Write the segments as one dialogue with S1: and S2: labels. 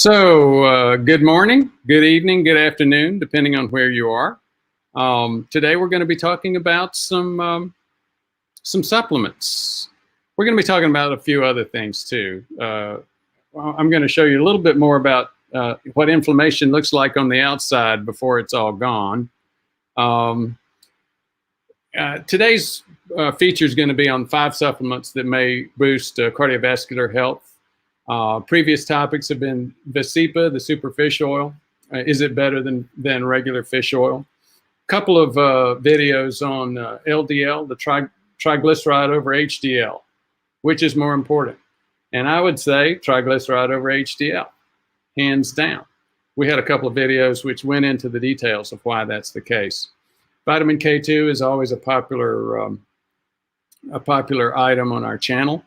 S1: Good morning, good evening, good afternoon, depending on where you are. Today we're going to be talking about some supplements. We're going to be talking about a few other things too. I'm going to show you a little bit more about what inflammation looks like on the outside before it's all gone. Today's feature is going to be on 5 supplements that may boost cardiovascular health. Previous topics have been Vesipa, the super fish oil. Is it better than regular fish oil? Couple of videos on LDL, the triglyceride over HDL, which is more important. And I would say triglyceride over HDL, hands down. We had a couple of videos which went into the details of why that's the case. Vitamin K2 is always a popular item on our channel.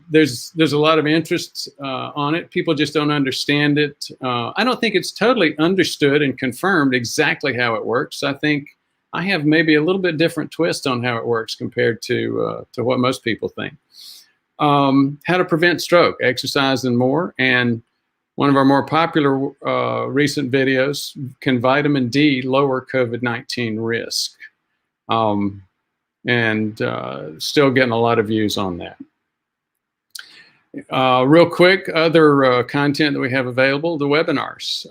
S1: There's a lot of interest on it. People just don't understand it. I don't think it's totally understood and confirmed exactly how it works. I think I have maybe a little bit different twist on how it works compared to what most people think. How to prevent stroke, exercise and more. And one of our more popular recent videos, can vitamin D lower COVID-19 risk? Still getting a lot of views on that. Real quick, other content that we have available, the webinars.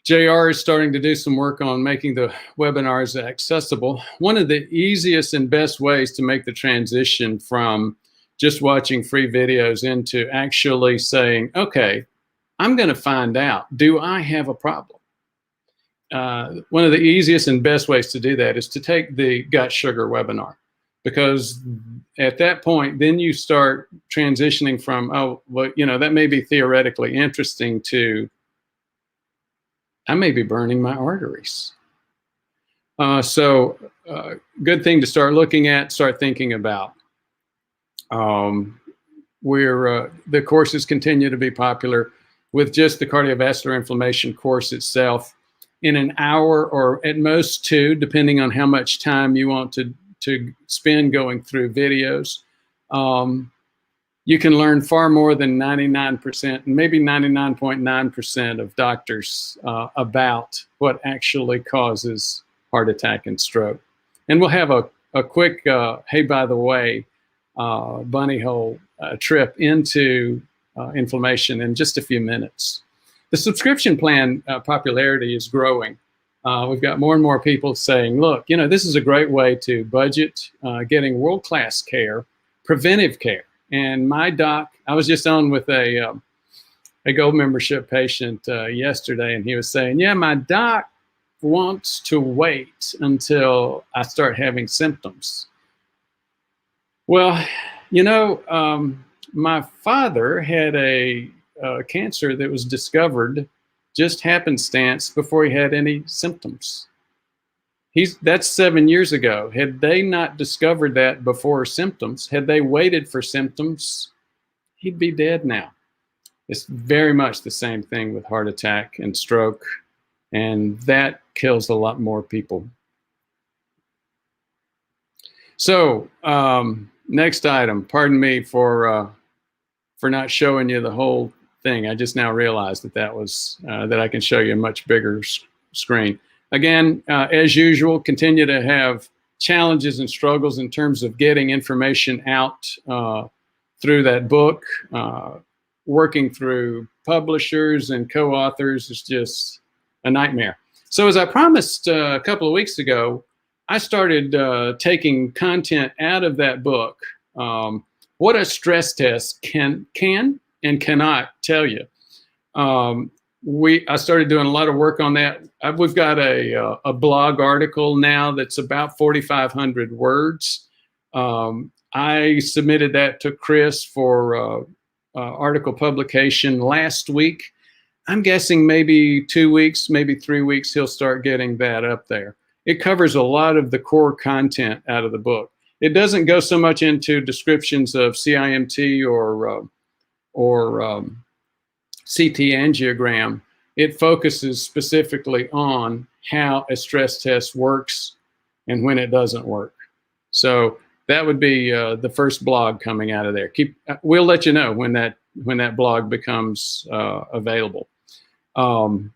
S1: JR is starting to do some work on making the webinars accessible. One of the easiest and best ways to make the transition from just watching free videos into actually saying, okay, I'm going to find out, do I have a problem? One of the easiest and best ways to do that is to take the gut sugar webinar. Because at that point, then you start transitioning from, oh, well, you know, that may be theoretically interesting to, I may be burning my arteries. Good thing to start looking at, start thinking about. The courses continue to be popular with just the cardiovascular inflammation course itself. In an hour or at most 2, depending on how much time you want to spend going through videos. You can learn far more than 99%, maybe 99.9% of doctors about what actually causes heart attack and stroke. And we'll have a quick, hey, by the way, bunny hole trip into inflammation in just a few minutes. The subscription plan popularity is growing. We've got more and more people saying, look, you know, this is a great way to budget getting world-class care, preventive care. And my doc, I was just on with a gold membership patient yesterday, and he was saying, yeah, my doc wants to wait until I start having symptoms. Well, you know, my father had a cancer that was discovered just happenstance before he had any symptoms. That's 7 years ago. Had they not discovered that before symptoms, had they waited for symptoms, he'd be dead now. It's very much the same thing with heart attack and stroke, and that kills a lot more people. So, next item, pardon me for not showing you the whole thing. I just now realized that was that I can show you a much bigger screen. Again, as usual, continue to have challenges and struggles in terms of getting information out through that book. Working through publishers and co-authors is just a nightmare. So as I promised a couple of weeks ago, I started taking content out of that book. What a stress test can and cannot tell you. I started doing a lot of work on that. We've got a blog article now that's about 4,500 words. I submitted that to Chris for article publication last week. I'm guessing maybe 2 weeks, maybe 3 weeks, he'll start getting that up there. It covers a lot of the core content out of the book. It doesn't go so much into descriptions of CIMT or CT angiogram. It focuses specifically on how a stress test works and when it doesn't work. So that would be the first blog coming out of there. We'll let you know when that when that blog becomes available. And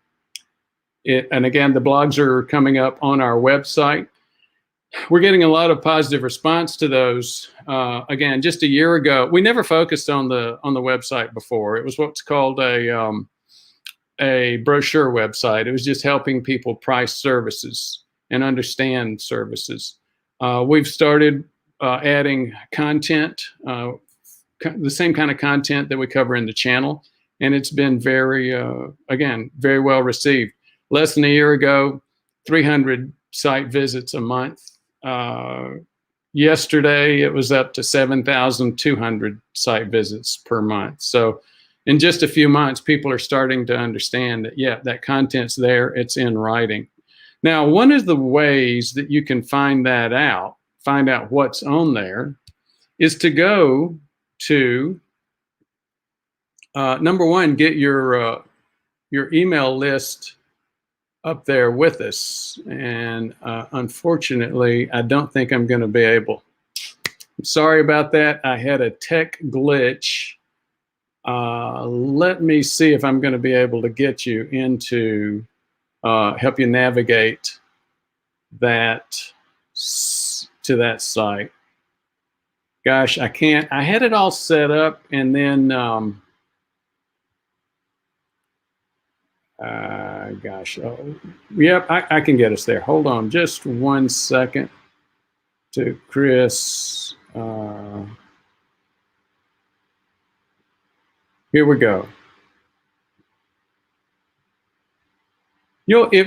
S1: again, the blogs are coming up on our website. We're getting a lot of positive response to those. Again, just a year ago, we never focused on the website before. It was what's called a brochure website. It was just helping people price services and understand services. We've started adding content, the same kind of content that we cover in the channel, and it's been very, again, very well received. Less than a year ago, 300 site visits a month. Yesterday, it was up to 7,200 site visits per month. So in just a few months, people are starting to understand that, yeah, that content's there, it's in writing. Now, one of the ways that you can find that out, find out what's on there, is to go to, number one, get your email list up there with us. And unfortunately, I don't think I'm going to be able. I'm sorry about that. I had a tech glitch. Let me see if I'm going to be able to get you into, help you navigate that to that site. Gosh, I can't. I had it all set up, and then, gosh, oh, yep, I can get us there. Hold on just 1 second to Chris. Here we go.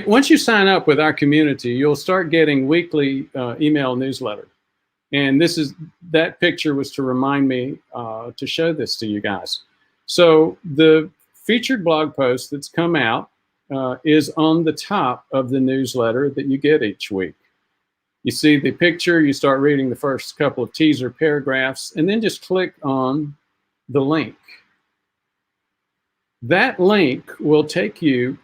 S1: Once you sign up with our community, you'll start getting weekly email newsletter. And that picture was to remind me to show this to you guys. So the featured blog post that's come out is on the top of the newsletter that you get each week. You see the picture, you start reading the first couple of teaser paragraphs, and then just click on the link. That link will take you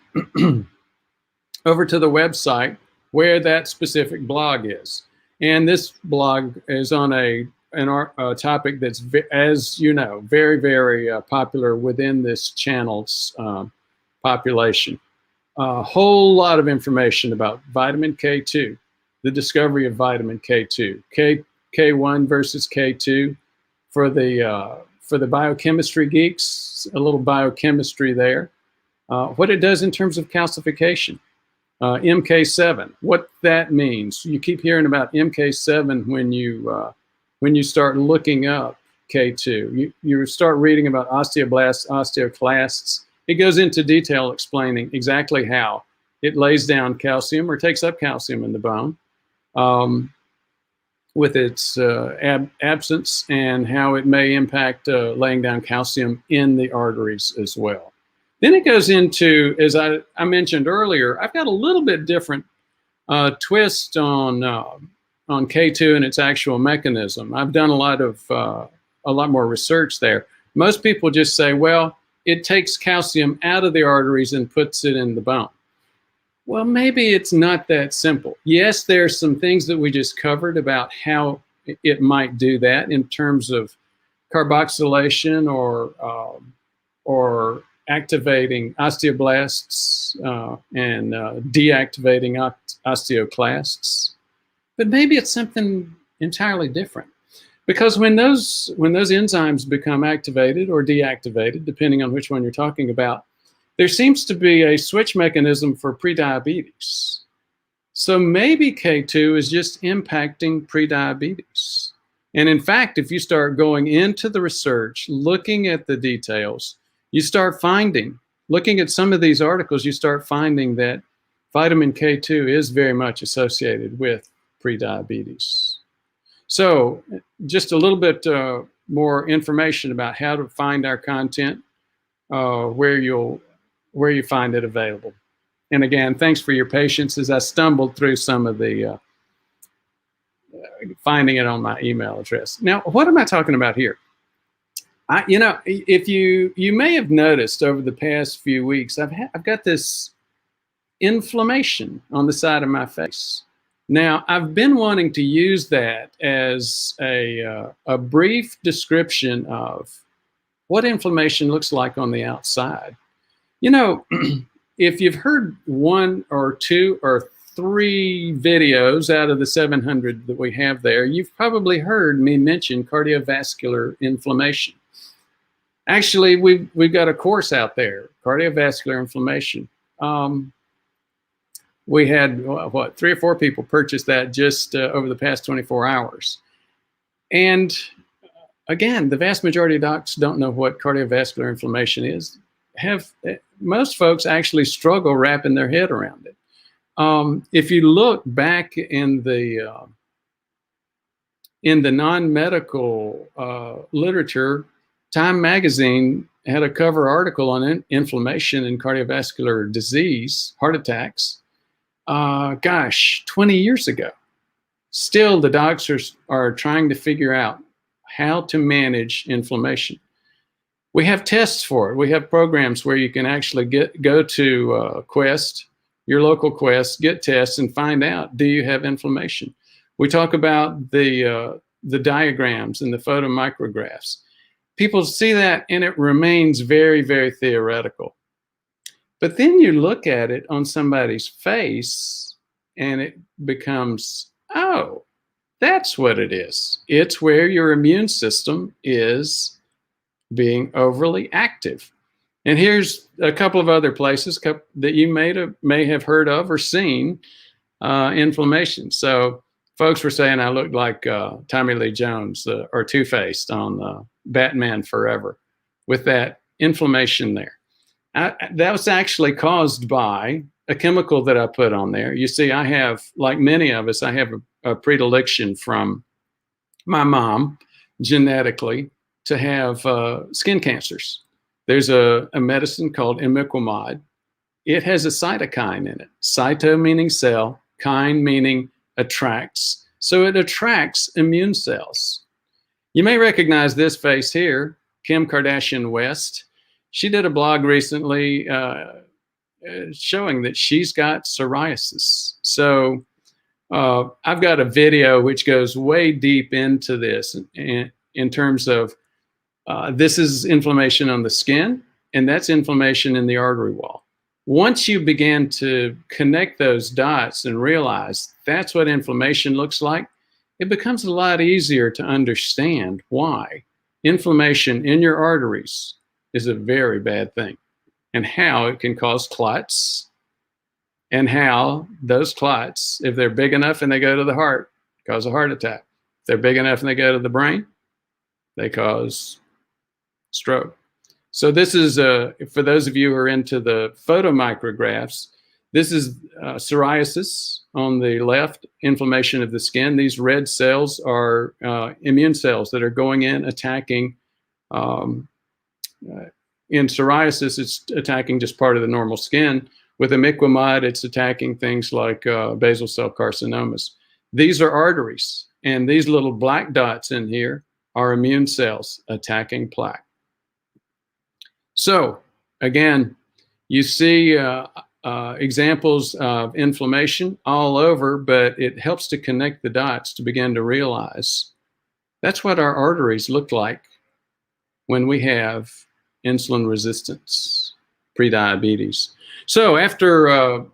S1: over to the website where that specific blog is. And this blog is on a topic that's, as you know, very, very popular within this channel's population. A whole lot of information about vitamin K2, the discovery of vitamin K2, K1 versus K2. For the biochemistry geeks, a little biochemistry there. What it does in terms of calcification. MK7, what that means. You keep hearing about MK7 when you start looking up K2. You start reading about osteoblasts, osteoclasts. It goes into detail explaining exactly how it lays down calcium or takes up calcium in the bone with its absence, and how it may impact laying down calcium in the arteries as well. Then it goes into, as I mentioned earlier, I've got a little bit different twist on K2 and its actual mechanism. I've done a lot more research there. Most people just say, well, it takes calcium out of the arteries and puts it in the bone. Well, maybe it's not that simple. Yes, there's some things that we just covered about how it might do that in terms of carboxylation or activating osteoblasts and deactivating osteoclasts. But maybe it's something entirely different. Because when those enzymes become activated or deactivated, depending on which one you're talking about, there seems to be a switch mechanism for prediabetes. So maybe K2 is just impacting prediabetes. And in fact, if you start going into the research, looking at the details, you start finding, looking at some of these articles, you start finding that vitamin K2 is very much associated with prediabetes. So just a little bit more information about how to find our content, where you find it available. And again, thanks for your patience as I stumbled through some of the finding it on my email address. Now, what am I talking about here? If you may have noticed over the past few weeks, I've got this inflammation on the side of my face. Now, I've been wanting to use that as a brief description of what inflammation looks like on the outside. You know, if you've heard 1 or 2 or 3 videos out of the 700 that we have there, you've probably heard me mention cardiovascular inflammation. Actually, we've got a course out there, cardiovascular inflammation. We had, what, 3 or 4 people purchase that just over the past 24 hours. And again, the vast majority of docs don't know what cardiovascular inflammation is. Most folks actually struggle wrapping their head around it. If you look back in the non-medical literature, Time magazine had a cover article on inflammation and cardiovascular disease, heart attacks, gosh, 20 years ago. Still, the docs are trying to figure out how to manage inflammation. We have tests for it. We have programs where you can actually go to Quest, your local Quest, get tests and find out, do you have inflammation? We talk about the diagrams and the photomicrographs. People see that and it remains very, very theoretical. But then you look at it on somebody's face and it becomes, oh, that's what it is. It's where your immune system is being overly active. And here's a couple of other places that you may have heard of or seen inflammation. So folks were saying I looked like Tommy Lee Jones or Two-Faced on Batman Forever with that inflammation there. That was actually caused by a chemical that I put on there. You see, I have, like many of us, I have a predilection from my mom genetically to have skin cancers. There's a medicine called imiquimod. It has a cytokine in it. Cyto meaning cell, kine meaning attracts. So it attracts immune cells. You may recognize this face here, Kim Kardashian West. She did a blog recently showing that she's got psoriasis. So I've got a video which goes way deep into this in terms of this is inflammation on the skin, and that's inflammation in the artery wall. Once you begin to connect those dots and realize that's what inflammation looks like, it becomes a lot easier to understand why inflammation in your arteries is a very bad thing, and how it can cause clots, and how those clots, if they're big enough and they go to the heart, cause a heart attack. If they're big enough and they go to the brain, they cause stroke. So this is, for those of you who are into the photomicrographs, this is psoriasis on the left, inflammation of the skin. These red cells are immune cells that are going in, attacking. In psoriasis, it's attacking just part of the normal skin. With imiquimod, it's attacking things like basal cell carcinomas. These are arteries, and these little black dots in here are immune cells attacking plaque. So again, you see examples of inflammation all over, but it helps to connect the dots to begin to realize that's what our arteries look like when we have insulin resistance, prediabetes. So after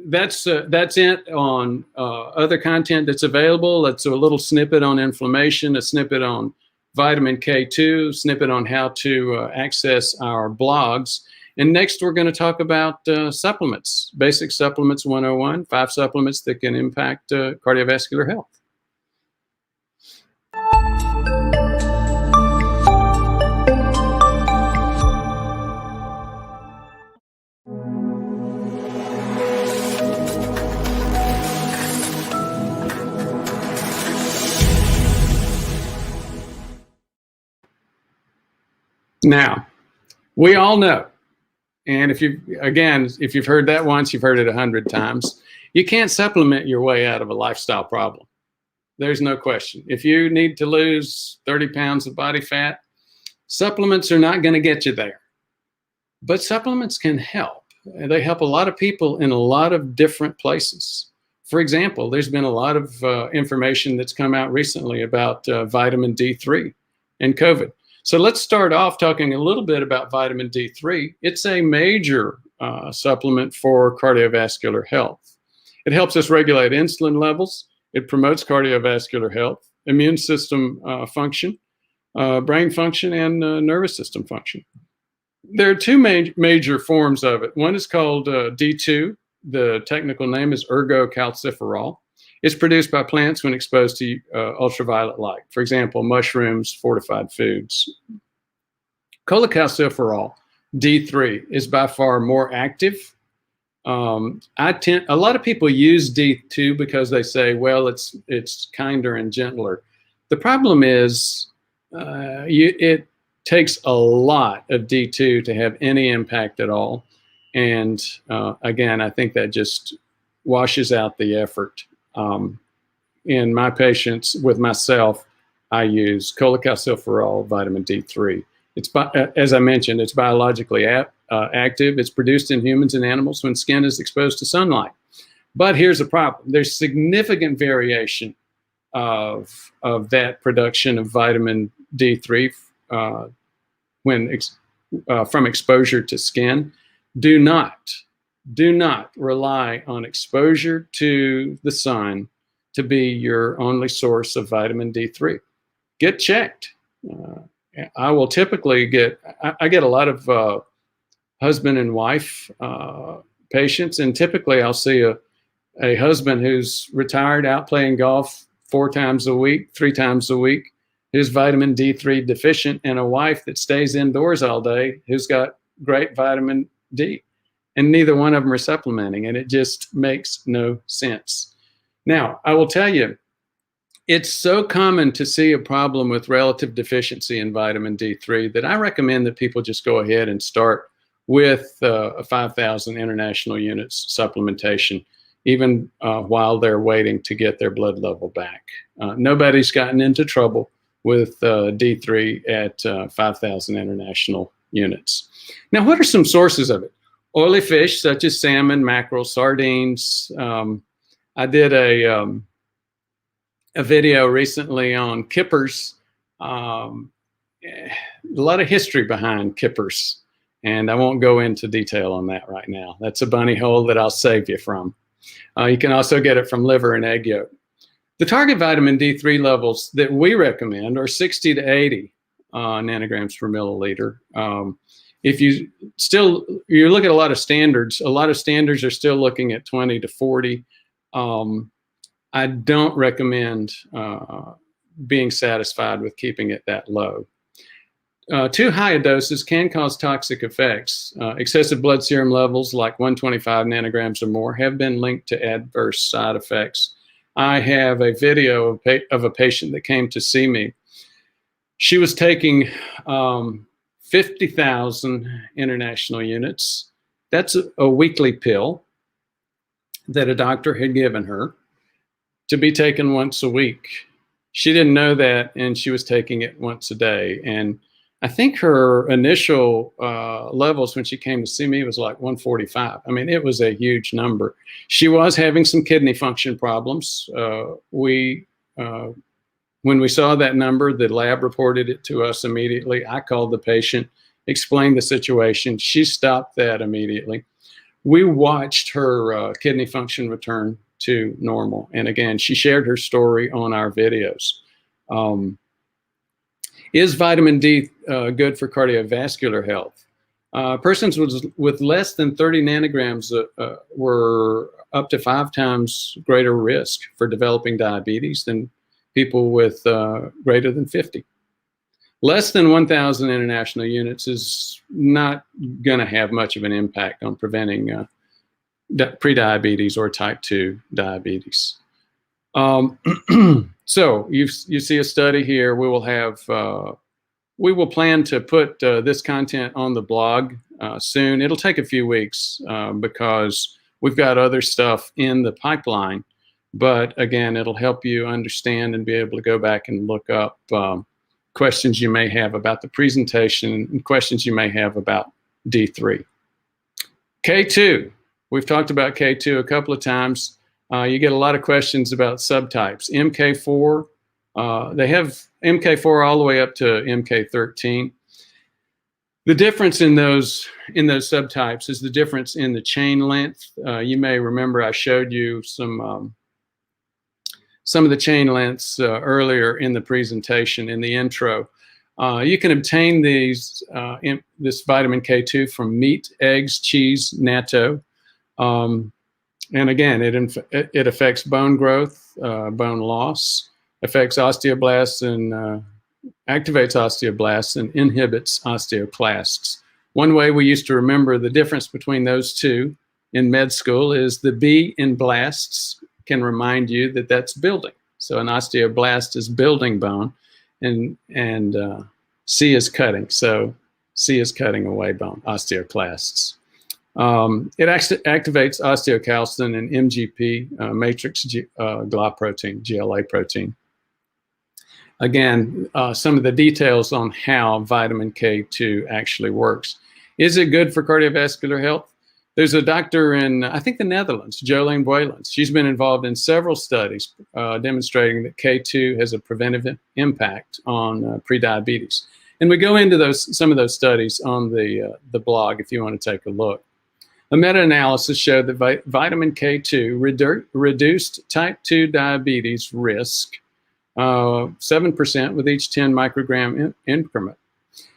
S1: that's it on other content that's available. That's a little snippet on inflammation, a snippet on vitamin K2, snippet on how to access our blogs. And next we're going to talk about supplements, basic supplements 101, 5 supplements that can impact cardiovascular health. Now, we all know, and if you've heard that once, you've heard it 100 times, you can't supplement your way out of a lifestyle problem. There's no question. If you need to lose 30 pounds of body fat, supplements are not going to get you there. But supplements can help. They help a lot of people in a lot of different places. For example, there's been a lot of information that's come out recently about vitamin D3 and COVID. So let's start off talking a little bit about vitamin D3. It's a major supplement for cardiovascular health. It helps us regulate insulin levels. It promotes cardiovascular health, immune system function, brain function, and nervous system function. There are two major forms of it. One is called D2. The technical name is ergocalciferol. It's produced by plants when exposed to ultraviolet light. For example, mushrooms, fortified foods. Cholecalciferol, D3, is by far more active. A lot of people use D2 because they say, well, it's kinder and gentler. The problem is it takes a lot of D2 to have any impact at all. And again, I think that just washes out the effort. In my patients, with myself, I use cholecalciferol vitamin D3. It's, as I mentioned, it's biologically active. It's produced in humans and animals when skin is exposed to sunlight. But here's the problem. There's significant variation of that production of vitamin D3 from exposure to skin. Do not rely on exposure to the sun to be your only source of vitamin D3. Get checked. I will typically I get a lot of husband and wife patients, and typically I'll see a husband who's retired, out playing golf 4 times a week, 3 times a week, who's vitamin D3 deficient, and a wife that stays indoors all day who's got great vitamin D. And neither one of them are supplementing, and it just makes no sense. Now, I will tell you, it's so common to see a problem with relative deficiency in vitamin D3 that I recommend that people just go ahead and start with a 5,000 international units supplementation, even while they're waiting to get their blood level back. Nobody's gotten into trouble with D3 at 5,000 international units. Now, what are some sources of it? Oily fish such as salmon, mackerel, sardines. I did a video recently on kippers. A lot of history behind kippers, and I won't go into detail on that right now. That's a bunny hole that I'll save you from. You can also get it from liver and egg yolk. The target vitamin D3 levels that we recommend are 60 to 80 nanograms per milliliter. If you look at a lot of standards are still looking at 20 to 40. I don't recommend being satisfied with keeping it that low. Too high doses can cause toxic effects. Excessive blood serum levels like 125 nanograms or more have been linked to adverse side effects. I have a video of a patient that came to see me. She was taking 50,000 international units. That's a weekly pill that a doctor had given her to be taken once a week. She didn't know that, and she was taking it once a day. And I think her initial levels when she came to see me was like 145. I mean, it was a huge number. She was having some kidney function problems. When we saw that number, the lab reported it to us immediately. I called the patient, explained the situation. She stopped that immediately. We watched her kidney function return to normal. And again, she shared her story on our videos. Is vitamin D good for cardiovascular health? Persons with less than 30 nanograms were up to 5 times greater risk for developing diabetes than people with greater than 50. Less than 1,000 international units is not going to have much of an impact on preventing prediabetes or type 2 diabetes. So you see a study here. We will plan to put this content on the blog soon. It'll take a few weeks because we've got other stuff in the pipeline. But again, it'll help you understand and be able to go back and look up questions you may have about the presentation and questions you may have about D3. K2. We've talked about K2 a couple of times. You get a lot of questions about subtypes. MK4, they have MK4 all the way up to MK13. The difference in those subtypes is the difference in the chain length. You may remember I showed you some of the chain lengths earlier in the presentation, in the intro. You can obtain this vitamin K2 from meat, eggs, cheese, natto. And again, it affects bone growth, bone loss, affects osteoblasts and activates osteoblasts and inhibits osteoclasts. One way we used to remember the difference between those two in med school is the B in blasts can remind you that that's building. So an osteoblast is building bone, and C is cutting. So C is cutting away bone, osteoclasts. It activates osteocalcin and MGP, matrix GLA protein, GLA protein. Again, some of the details on how vitamin K2 actually works. Is it good for cardiovascular health? There's a doctor in, I think, the Netherlands, Jolene Boylens. She's been involved in several studies demonstrating that K2 has a preventive impact on prediabetes. And we go into some of those studies on the blog if you want to take a look. A meta-analysis showed that vitamin K2 reduced type 2 diabetes risk 7% with each 10 microgram increment.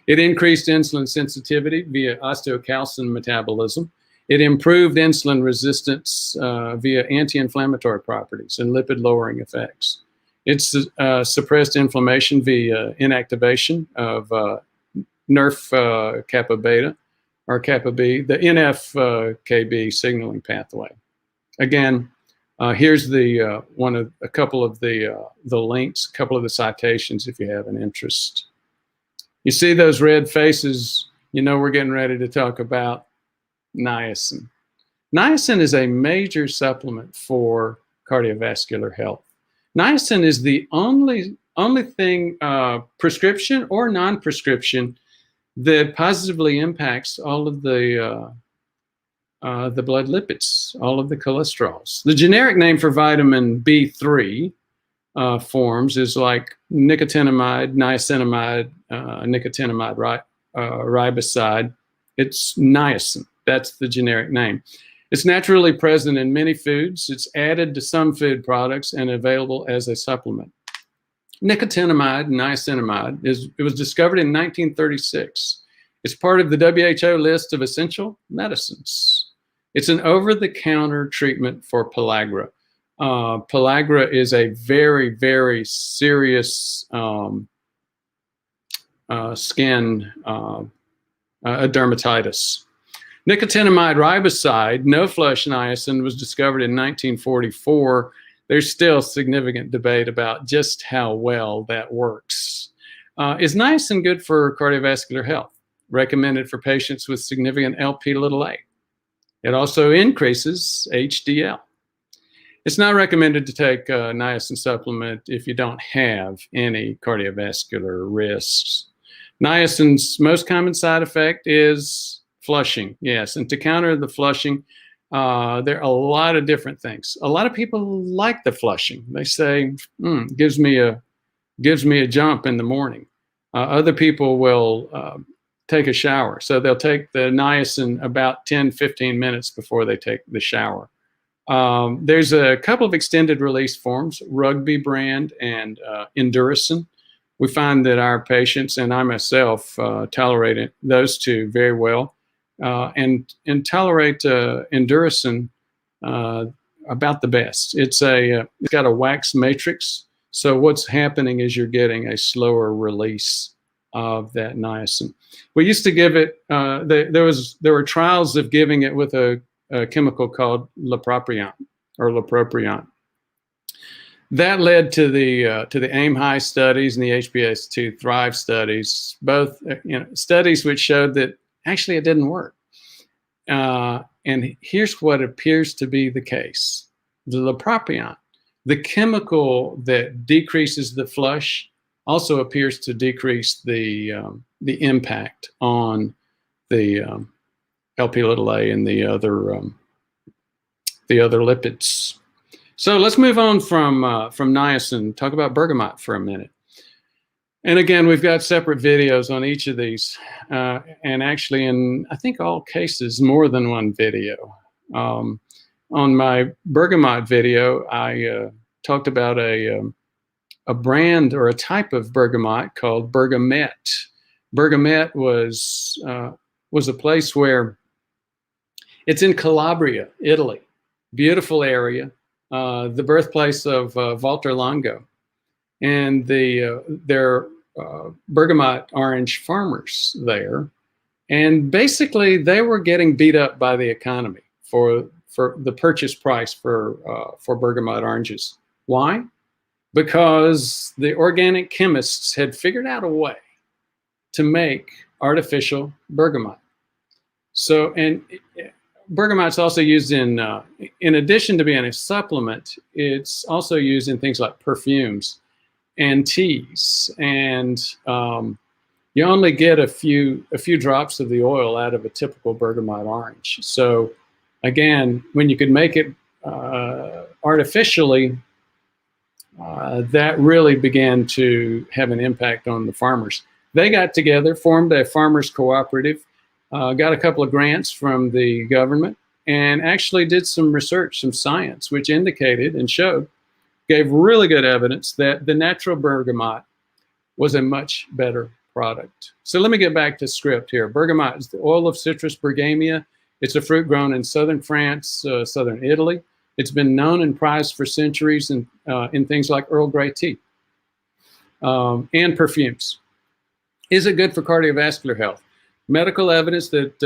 S1: It increased insulin sensitivity via osteocalcin metabolism. It improved insulin resistance via anti-inflammatory properties and lipid-lowering effects. It suppressed inflammation via inactivation of NRF kappa beta or kappa B, the NF-KB signaling pathway. Again, here's a couple of the links, a couple of the citations if you have an interest. You see those red faces, you know we're getting ready to talk about niacin. Niacin is a major supplement for cardiovascular health. Niacin is the only thing, prescription or non-prescription, that positively impacts all of the blood lipids, all of the cholesterols. The generic name for vitamin B3 forms is like nicotinamide, niacinamide, nicotinamide riboside. It's niacin. That's the generic name. It's naturally present in many foods. It's added to some food products and available as a supplement. Nicotinamide, niacinamide, it was discovered in 1936. It's part of the WHO list of essential medicines. It's an over-the-counter treatment for pellagra. Pellagra is a very, very serious skin dermatitis. Nicotinamide riboside, no-flush niacin, was discovered in 1944. There's still significant debate about just how well that works. Is niacin good for cardiovascular health? Recommended for patients with significant Lp(a). It also increases HDL. It's not recommended to take a niacin supplement if you don't have any cardiovascular risks. Niacin's most common side effect is flushing, yes. And to counter the flushing, there are a lot of different things. A lot of people like the flushing. They say, gives me a jump in the morning. Other people will take a shower. So they'll take the niacin about 10, 15 minutes before they take the shower. There's a couple of extended release forms, Rugby brand and Enduracin. We find that our patients and I myself tolerate those two very well. And tolerate Enduracin about the best. It's got a wax matrix, so what's happening is you're getting a slower release of that niacin. We used to give it. There were trials of giving it with a chemical called lapropion or lapropion. That led to the AIM-HIGH studies and the HbS2 Thrive studies, both studies which showed that actually it didn't work. And here's what appears to be the case. The lapropion, the chemical that decreases the flush, also appears to decrease the impact on the Lp(a) and the other lipids. So let's move on from niacin, talk about bergamot for a minute. And again, we've got separate videos on each of these, and actually in, I think, all cases, more than one video. On my bergamot video, I talked about a brand or a type of bergamot called Bergamet. Bergamet was a place where, it's in Calabria, Italy, beautiful area, the birthplace of Walter Longo, and their bergamot orange farmers there, and basically they were getting beat up by the economy for the purchase price for bergamot oranges. Why? Because the organic chemists had figured out a way to make artificial bergamot. So, and bergamot's also used in addition to being a supplement, it's also used in things like perfumes and teas, and you only get a few drops of the oil out of a typical bergamot orange. So again, when you could make it artificially, that really began to have an impact on the farmers. They got together, formed a farmers cooperative, got a couple of grants from the government, and actually did some research, some science, which indicated and showed, gave really good evidence that the natural bergamot was a much better product. So let me get back to script here. Bergamot is the oil of Citrus bergamia. It's a fruit grown in southern France, southern Italy. It's been known and prized for centuries in things like Earl Grey tea and perfumes. Is it good for cardiovascular health? Medical evidence that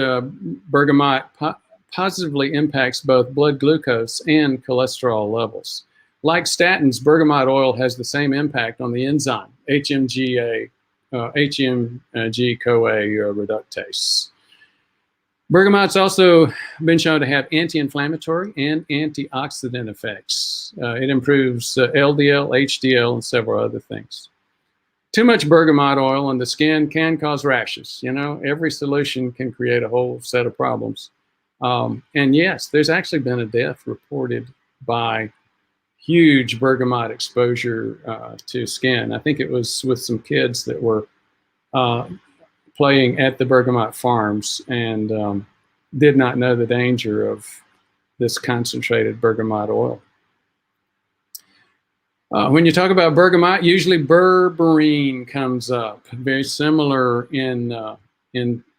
S1: bergamot positively impacts both blood glucose and cholesterol levels. Like statins, bergamot oil has the same impact on the enzyme HMG-CoA reductase. Bergamot's also been shown to have anti-inflammatory and antioxidant effects. It improves LDL, HDL, and several other things. Too much bergamot oil on the skin can cause rashes. You know, every solution can create a whole set of problems. And yes, there's actually been a death reported by huge bergamot exposure to skin. I think it was with some kids that were playing at the bergamot farms and did not know the danger of this concentrated bergamot oil. When you talk about bergamot, usually berberine comes up, very similar in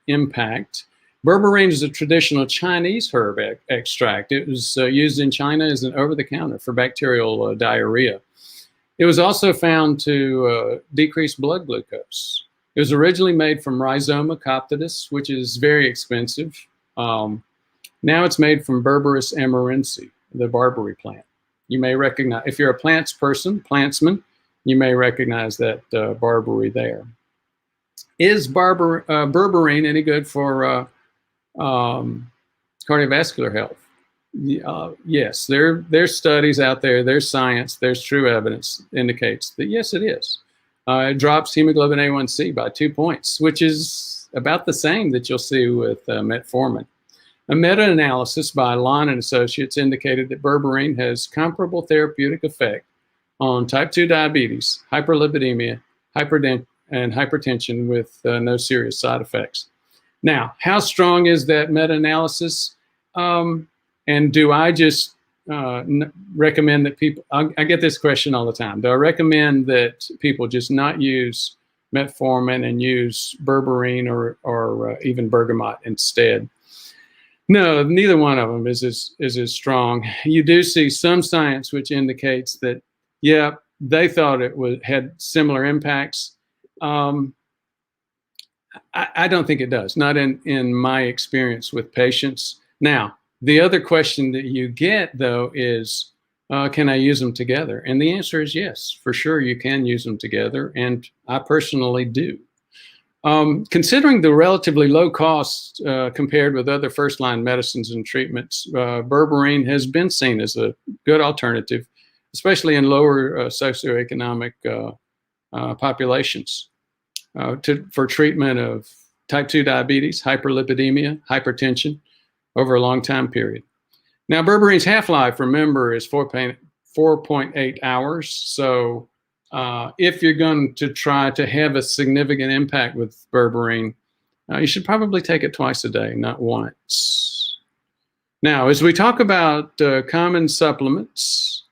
S1: impact. Berberine is a traditional Chinese herb extract. It was used in China as an over-the-counter for bacterial diarrhea. It was also found to decrease blood glucose. It was originally made from Rhizoma coptidus, which is very expensive. Now it's made from Berberis amurense, the barberry plant. You may recognize, if you're a plantsman, you may recognize that barberry there. Is berberine any good for cardiovascular health? Yes, there's studies out there, there's science, there's true evidence indicates that yes, it is. It drops hemoglobin A1C by 2 points, which is about the same that you'll see with metformin. A meta-analysis by Lon and Associates indicated that berberine has comparable therapeutic effect on type 2 diabetes, hyperlipidemia, and hypertension with no serious side effects. Now, how strong is that meta-analysis? And do I just recommend that people, I get this question all the time, do I recommend that people just not use metformin and use berberine or even bergamot instead? No, neither one of them is as strong. You do see some science which indicates that, yeah, they thought it had similar impacts. I don't think it does, not in my experience with patients. Now, the other question that you get, though, is, can I use them together? And the answer is yes, for sure you can use them together, and I personally do. Considering the relatively low cost compared with other first-line medicines and treatments, berberine has been seen as a good alternative, especially in lower socioeconomic populations, for treatment of type 2 diabetes, hyperlipidemia, hypertension over a long time period. Now, berberine's half-life, remember, is 4.8 hours, so if you're going to try to have a significant impact with berberine, you should probably take it twice a day, not once. Now, as we talk about common supplements,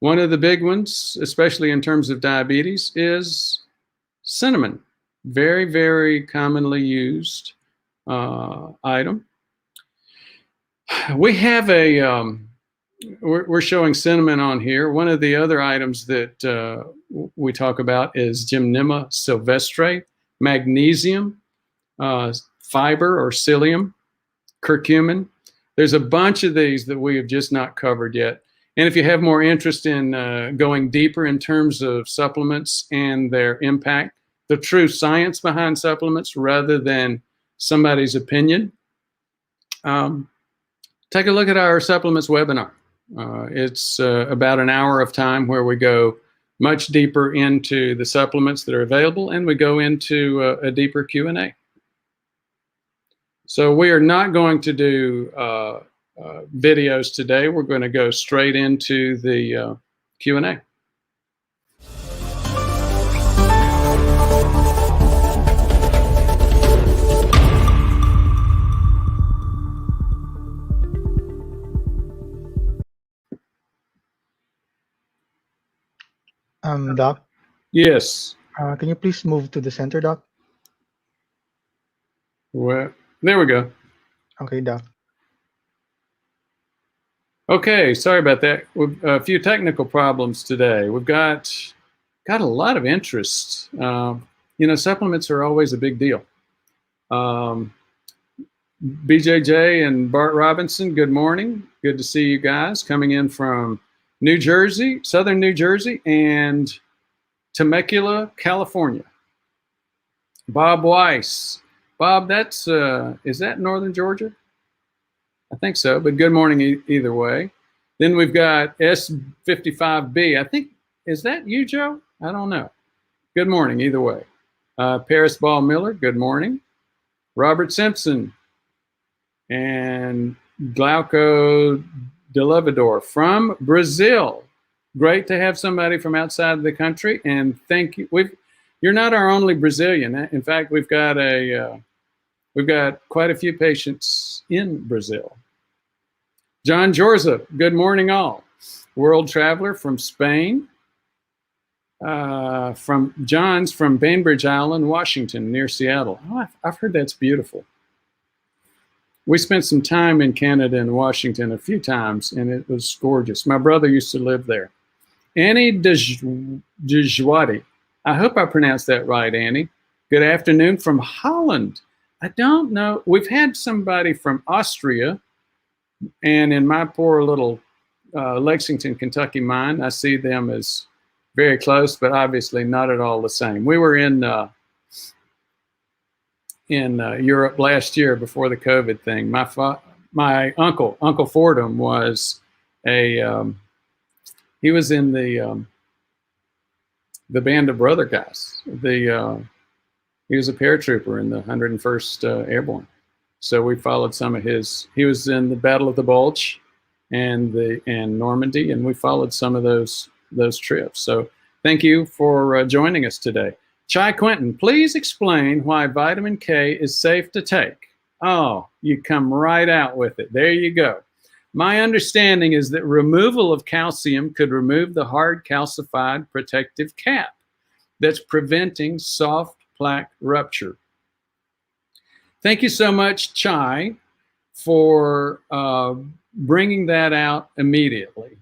S1: one of the big ones, especially in terms of diabetes, is cinnamon. Very, very commonly used item. We have we're showing cinnamon on here. One of the other items that we talk about is Gymnema sylvestre, magnesium, fiber or psyllium, curcumin. There's a bunch of these that we have just not covered yet. And if you have more interest in going deeper in terms of supplements and their impact, the true science behind supplements rather than somebody's opinion, take a look at our supplements webinar. It's about an hour of time where we go much deeper into the supplements that are available, and we go into a deeper Q&A. So we are not going to do videos today. We're going to go straight into the Q&A.
S2: Doc?
S1: Yes.
S2: Can you please move to the center, Doc?
S1: Well, there we go.
S2: Okay, Doc.
S1: Okay, sorry about that. A few technical problems today. We've got a lot of interest. You know, supplements are always a big deal. BJJ and Bart Robinson, good morning. Good to see you guys coming in from New Jersey, southern New Jersey, and Temecula, California. Bob Weiss. Bob, that's, is that northern Georgia? I think so, but good morning either way. Then we've got S55B. I think, is that you, Joe? I don't know. Good morning either way. Paris Ball Miller, good morning. Robert Simpson and Glauco Delevador from Brazil. Great to have somebody from outside the country, and thank you. You're not our only Brazilian. In fact, we've got quite a few patients in Brazil. John Jorza, good morning all. World traveler from Spain. From John's from Bainbridge Island, Washington, near Seattle. Oh, I've heard that's beautiful. We spent some time in Canada and Washington a few times, and it was gorgeous. My brother used to live there. Annie Dejwadi. I hope I pronounced that right, Annie. Good afternoon from Holland. I don't know. We've had somebody from Austria, and in my poor little Lexington, Kentucky mind, I see them as very close, but obviously not at all the same. We were in Europe last year before the COVID thing. My Uncle Fordham was he was in the Band of Brother guys. He was a paratrooper in the 101st Airborne. So we followed some of his. He was in the Battle of the Bulge and Normandy, and we followed some of those trips. So thank you for joining us today. Chai Quentin, please explain why vitamin K is safe to take. Oh, you come right out with it. There you go. My understanding is that removal of calcium could remove the hard calcified protective cap that's preventing soft plaque rupture. Thank you so much, Chai, for bringing that out immediately.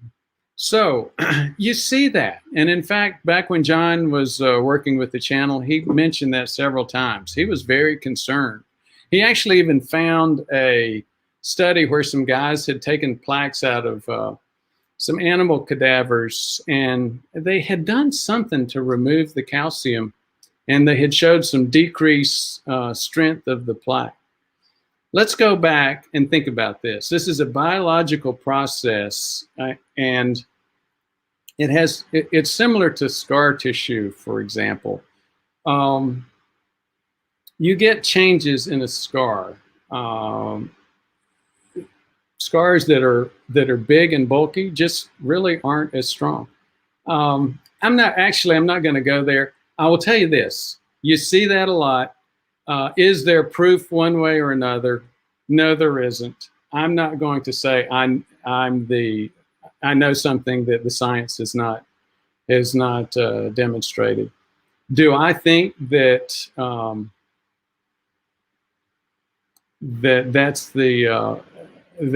S1: So you see that. And in fact, back when John was working with the channel, he mentioned that several times. He was very concerned. He actually even found a study where some guys had taken plaques out of some animal cadavers, and they had done something to remove the calcium, and they had showed some decreased strength of the plaque. Let's go back and think about this. This is a biological process, and it's similar to scar tissue, for example. You get changes in a scar. Scars that are big and bulky just really aren't as strong. I'm not going to go there. I will tell you this. You see that a lot. Is there proof one way or another? No, there isn't. I'm not going to say I know something that the science has not demonstrated. Do I think that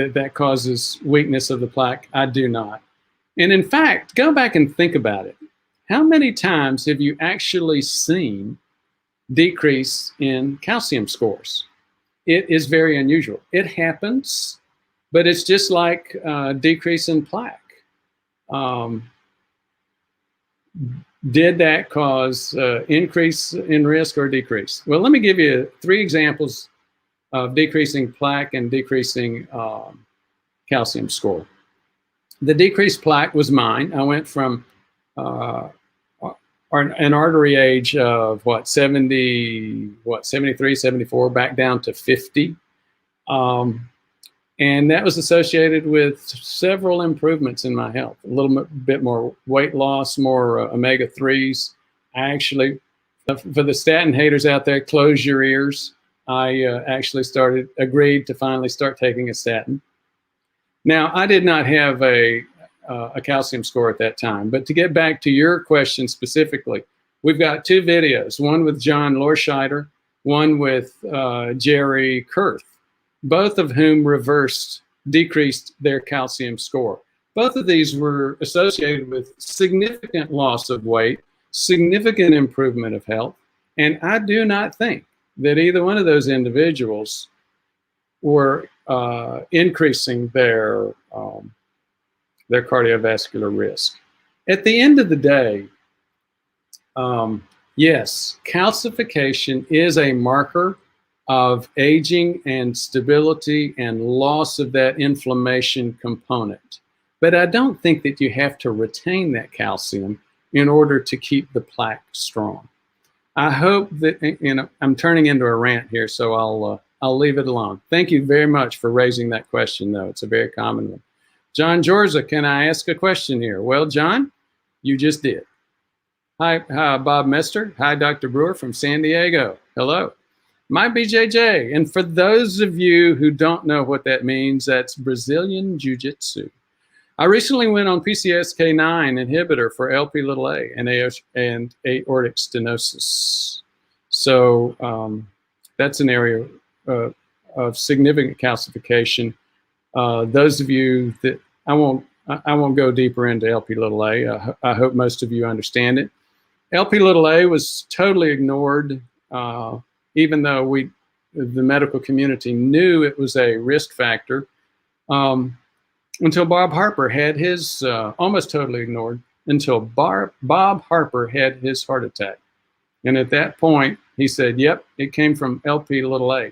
S1: that causes weakness of the plaque? I do not. And in fact, go back and think about it. How many times have you actually seen decrease in calcium scores? It is very unusual. It happens, but it's just like decrease in plaque. Did that cause increase in risk or decrease? Well, let me give you 3 examples of decreasing plaque and decreasing calcium score. The decreased plaque was mine. I went from an artery age of 73, 74, back down to 50. And that was associated with several improvements in my health. A little bit more weight loss, more omega-3s. I actually, for the statin haters out there, close your ears. I actually agreed to finally start taking a statin. Now, I did not have a calcium score at that time. But to get back to your question specifically, we've got 2 videos, one with John Lorscheider, one with Jerry Kurth, both of whom decreased their calcium score. Both of these were associated with significant loss of weight, significant improvement of health, and I do not think that either one of those individuals were increasing their cardiovascular risk. At the end of the day, yes, calcification is a marker of aging and stability and loss of that inflammation component. But I don't think that you have to retain that calcium in order to keep the plaque strong. I hope that, I'm turning into a rant here, so I'll leave it alone. Thank you very much for raising that question, though. It's a very common one. John Georgia, can I ask a question here? Well, John, you just did. Hi, Bob Mester. Hi, Dr. Brewer from San Diego. Hello. My BJJ. And for those of you who don't know what that means, that's Brazilian Jiu-Jitsu. I recently went on PCSK9 inhibitor for Lp(a) and aortic stenosis. So that's an area of significant calcification. Those of you that I won't go deeper into Lp(a). I hope most of you understand it. Lp(a) was totally ignored, even though the medical community knew it was a risk factor, until Bob Harper had his, almost totally ignored, until Bob Harper had his heart attack. And at that point, he said, yep, it came from Lp(a).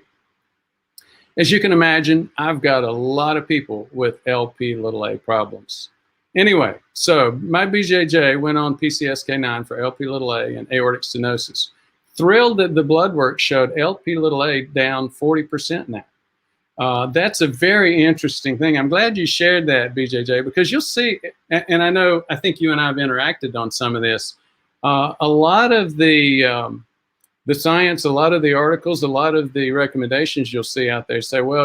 S1: As you can imagine, I've got a lot of people with Lp(a) problems. Anyway, so my BJJ went on PCSK9 for Lp(a) and aortic stenosis. Thrilled that the blood work showed Lp(a) down 40% now. That's a very interesting thing. I'm glad you shared that, BJJ, because you'll see, and I think you and I have interacted on some of this. A lot of the science, a lot of the articles, a lot of the recommendations you'll see out there say, well,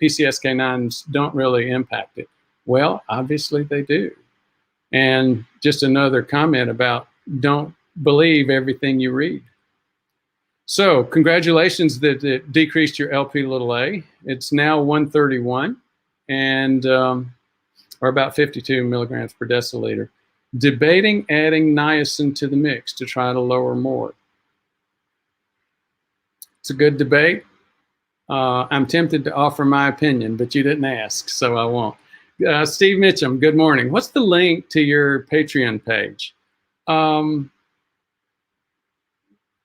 S1: PCSK9s don't really impact it. Well, obviously they do. And just another comment about don't believe everything you read. So congratulations that it decreased your Lp(a). It's now 131 and or about 52 milligrams per deciliter. Debating adding niacin to the mix to try to lower more. It's a good debate. I'm tempted to offer my opinion, but you didn't ask, so I won't. Steve Mitchum, good morning. What's the link to your Patreon page?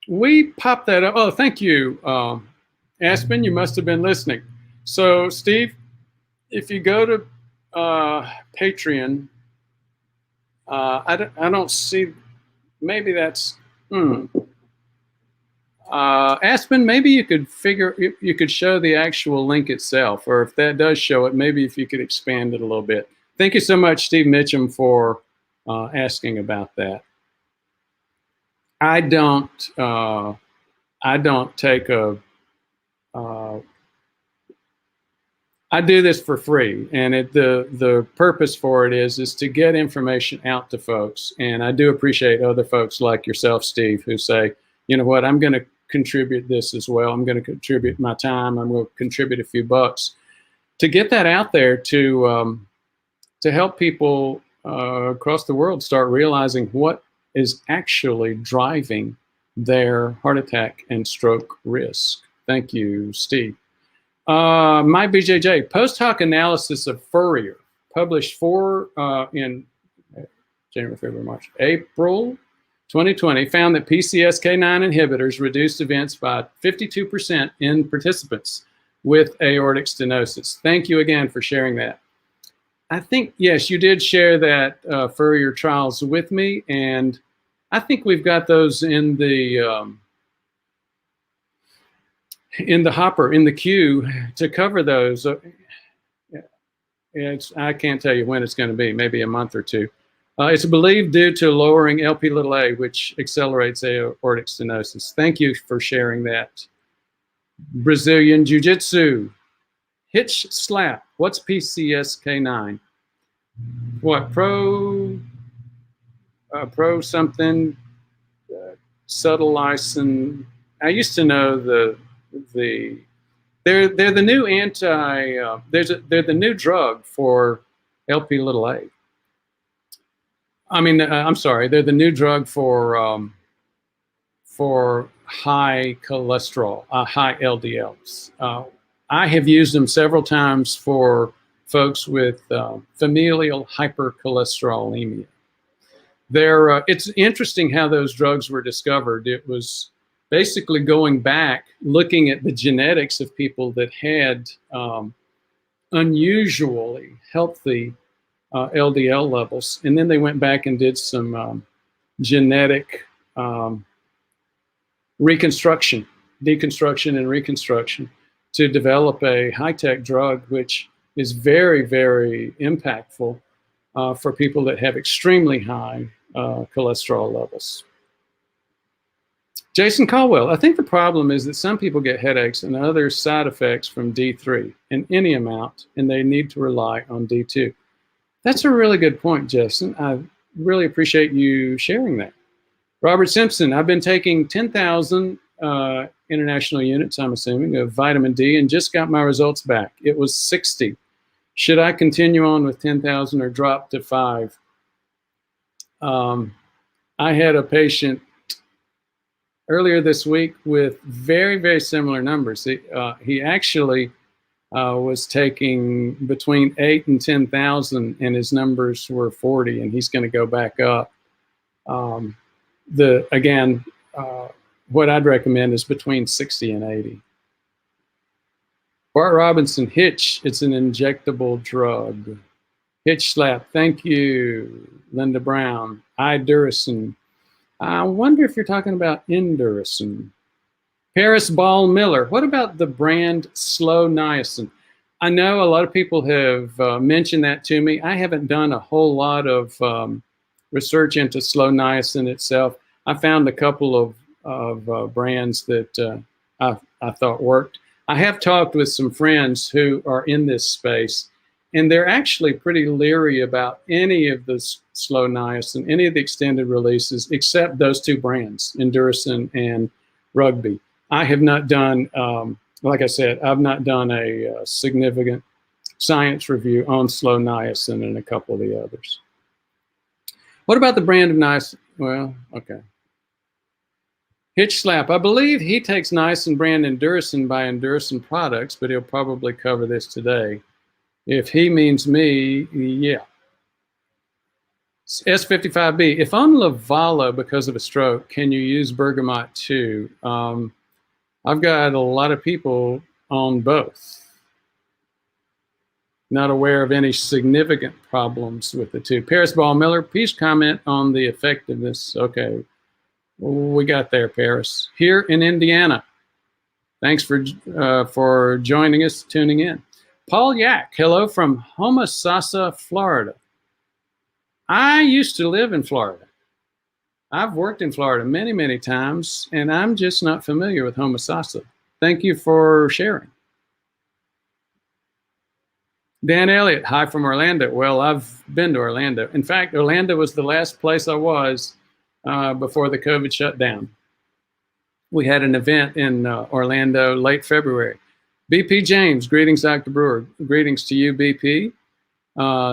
S1: We popped that up. Oh, thank you, Aspen. You must have been listening. So, Steve, if you go to Patreon, I don't see. Maybe that's. Aspen, maybe you could show the actual link itself, or if that does show it, maybe if you could expand it a little bit. Thank you so much, Steve Mitchum, for asking about that. I don't take a I do this for free, and the purpose for it is to get information out to folks. And I do appreciate other folks like yourself, Steve, who say, you know what, I'm going to contribute this as well. I'm going to contribute my time. I'm going to contribute a few bucks to get that out there to help people across the world start realizing what is actually driving their heart attack and stroke risk. Thank you, Steve. My BJJ, post hoc analysis of Furrier, published in January, February, March, April 2020, found that PCSK9 inhibitors reduced events by 52% in participants with aortic stenosis. Thank you again for sharing that. I think, yes, you did share that Furrier trials with me, and I think we've got those in the hopper, in the queue to cover those. I can't tell you when it's going to be, maybe a month or two. It's believed due to lowering Lp(a), which accelerates aortic stenosis. Thank you for sharing that. Brazilian Jiu-Jitsu. Hitch slap. What's PCSK9? What, pro something, subtle lysine. I used to know they're the new they're the new drug for Lp(a). I mean, I'm sorry, they're the new drug for high cholesterol, high LDLs. I have used them several times for folks with familial hypercholesterolemia. It's interesting how those drugs were discovered. It was basically going back, looking at the genetics of people that had unusually healthy LDL levels, and then they went back and did some genetic deconstruction and reconstruction to develop a high-tech drug, which is very, very impactful for people that have extremely high cholesterol levels. Jason Caldwell, I think the problem is that some people get headaches and other side effects from D3 in any amount, and they need to rely on D2. That's a really good point, Jason. I really appreciate you sharing that. Robert Simpson, I've been taking 10,000 international units, I'm assuming, of vitamin D and just got my results back. It was 60. Should I continue on with 10,000 or drop to 5? I had a patient earlier this week with very, very similar numbers. He actually was taking between 8 and 10,000, and his numbers were 40, and he's going to go back up. What I'd recommend is between 60 and 80. Bart Robinson, Hitch, it's an injectable drug. Hitch slap, thank you. Linda Brown, Iduracin. I wonder if you're talking about Induracin. Paris Ball Miller, what about the brand Slow Niacin? I know a lot of people have mentioned that to me. I haven't done a whole lot of research into Slow Niacin itself. I found a couple of brands that I thought worked. I have talked with some friends who are in this space, and they're actually pretty leery about any of the Slow Niacin, any of the extended releases, except those two brands, Induracin and Rugby. I have not done, like I said, I've not done a significant science review on Slow Niacin and a couple of the others. What about the brand of niacin? Well, okay. Hitch slap. I believe he takes niacin brand Induracin by Induracin products, but he'll probably cover this today. If he means me, yeah. S55B. If on Livalo because of a stroke, can you use Bergamot too? I've got a lot of people on both. Not aware of any significant problems with the two. Paris Ball Miller, please comment on the effectiveness. Okay, we got there, Paris. Here in Indiana. Thanks for joining us, tuning in. Paul Yak, hello from Homosassa, Florida. I used to live in Florida. I've worked in Florida many, many times, and I'm just not familiar with homosassa. Thank you for sharing. Dan Elliott, hi from Orlando. Well, I've been to Orlando. In fact, Orlando was the last place I was before the COVID shut down. We had an event in Orlando late February. BP James, greetings, Dr. Brewer. Greetings to you, BP.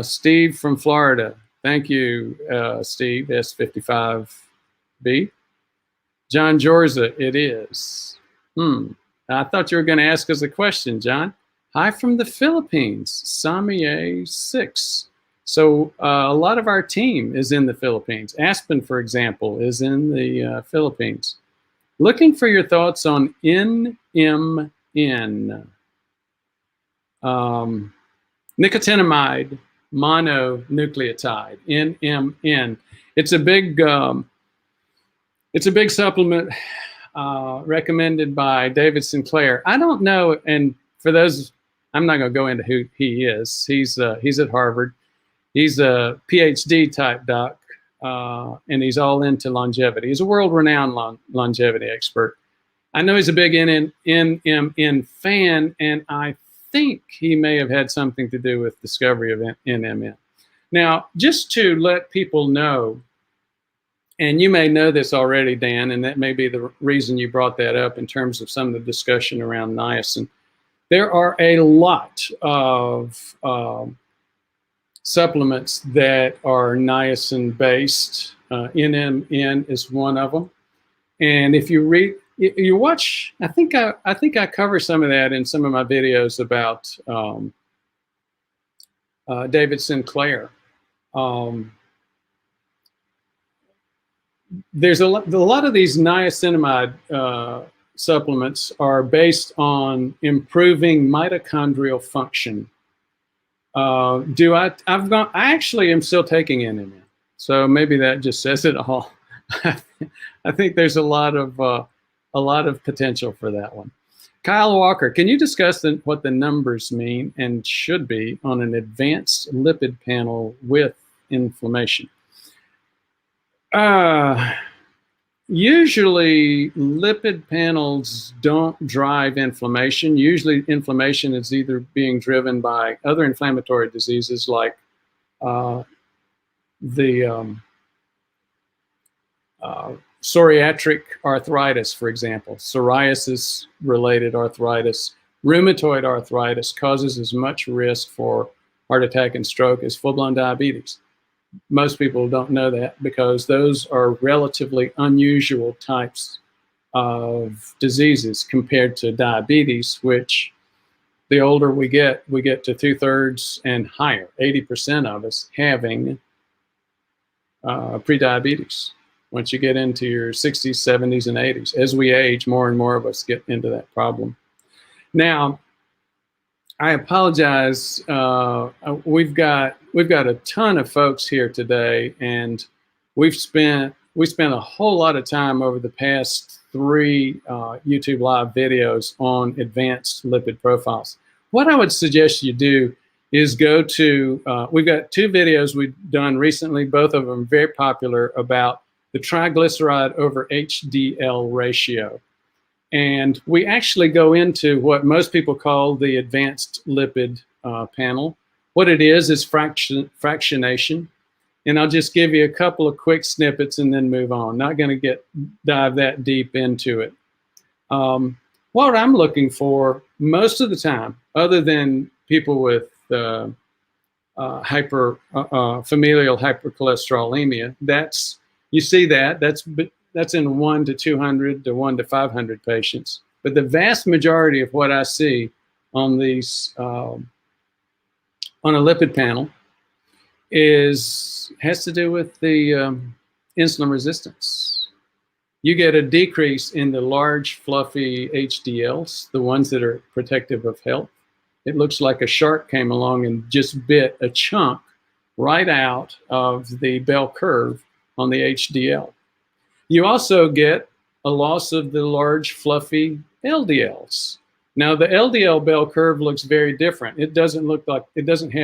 S1: Steve from Florida. Thank you, Steve, S55B. John Jorza, it is. I thought you were going to ask us a question, John. Hi from the Philippines, Samier 6. So a lot of our team is in the Philippines. Aspen, for example, is in the Philippines. Looking for your thoughts on NMN. Nicotinamide mononucleotide, NMN. It's a big supplement recommended by David Sinclair. I don't know, and for those, I'm not going to go into who he is. He's at Harvard. He's a PhD type doc, and he's all into longevity. He's a world-renowned longevity expert. I know he's a big NMN fan, and I think he may have had something to do with discovery of NMN. Now, just to let people know, and you may know this already, Dan, and that may be the reason you brought that up in terms of some of the discussion around niacin. There are a lot of supplements that are niacin-based. NMN is one of them. And if you watch, I think I cover some of that in some of my videos about David Sinclair. There's a lot of these niacinamide supplements are based on improving mitochondrial function. I actually am still taking NMN, so maybe that just says it all. I think there's a lot of potential for that one. Kyle Walker, can you discuss what the numbers mean and should be on an advanced lipid panel with inflammation? Usually lipid panels don't drive inflammation. Usually inflammation is either being driven by other inflammatory diseases like psoriatic arthritis, for example. Psoriasis-related arthritis, rheumatoid arthritis causes as much risk for heart attack and stroke as full-blown diabetes. Most people don't know that because those are relatively unusual types of diseases compared to diabetes, which the older we get to 2/3 and higher, 80% of us having prediabetes. Once you get into your 60s, 70s, and 80s, as we age, more and more of us get into that problem. Now, I apologize. We've got a ton of folks here today, and we spent a whole lot of time over the past 3 YouTube live videos on advanced lipid profiles. What I would suggest you do is go to, we've got 2 videos we've done recently, both of them very popular, about the triglyceride over HDL ratio. And we actually go into what most people call the advanced lipid panel. What it is fractionation. And I'll just give you a couple of quick snippets and then move on. Not going to dive that deep into it. What I'm looking for most of the time, other than people with familial hypercholesterolemia, you see that's in 1 to 200 to 1 to 500 patients. But the vast majority of what I see on these on a lipid panel has to do with the insulin resistance. You get a decrease in the large, fluffy HDLs, the ones that are protective of health. It looks like a shark came along and just bit a chunk right out of the bell curve on the HDL. You also get a loss of the large, fluffy LDLs. Now, the LDL bell curve looks very different. It doesn't have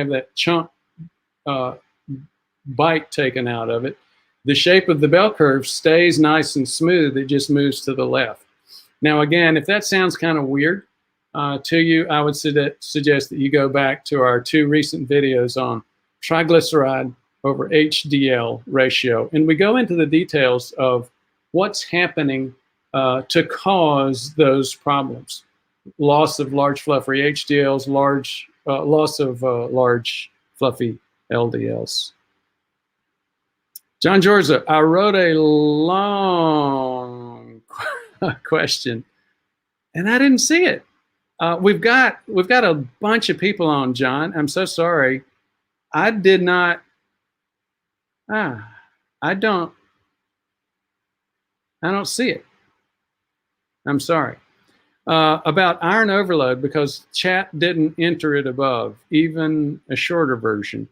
S1: that chunk bite taken out of it. The shape of the bell curve stays nice and smooth. It just moves to the left. Now, again, if that sounds kind of weird to you, I would suggest that you go back to our 2 recent videos on triglyceride over HDL ratio. And we go into the details of what's happening to cause those problems. Loss of large fluffy HDLs, loss of large fluffy LDLs. John Georgia, I wrote a long question and I didn't see it. We've got a bunch of people on, John. I'm so sorry. I did not. I don't see it. I'm sorry. About iron overload, because chat didn't enter it above, even a shorter version.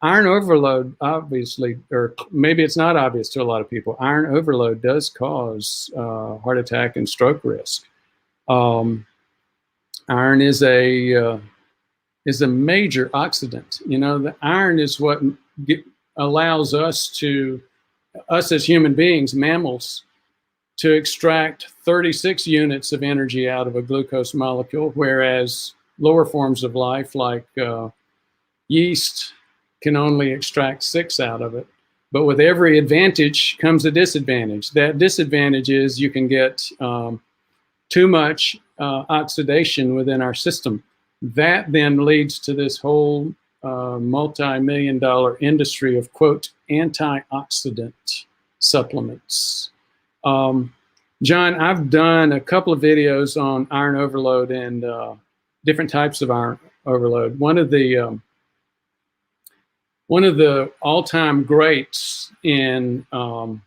S1: Iron overload, obviously, or maybe it's not obvious to a lot of people, iron overload does cause heart attack and stroke risk. Iron is a major oxidant. You know, the iron is what allows us as human beings, mammals, to extract 36 units of energy out of a glucose molecule, whereas lower forms of life like yeast can only extract 6 out of it. But with every advantage comes a disadvantage. That disadvantage is you can get too much oxidation within our system. That then leads to this whole multi-million-dollar industry of, quote, antioxidant supplements. John, I've done a couple of videos on iron overload and different types of iron overload. One of the all-time greats in an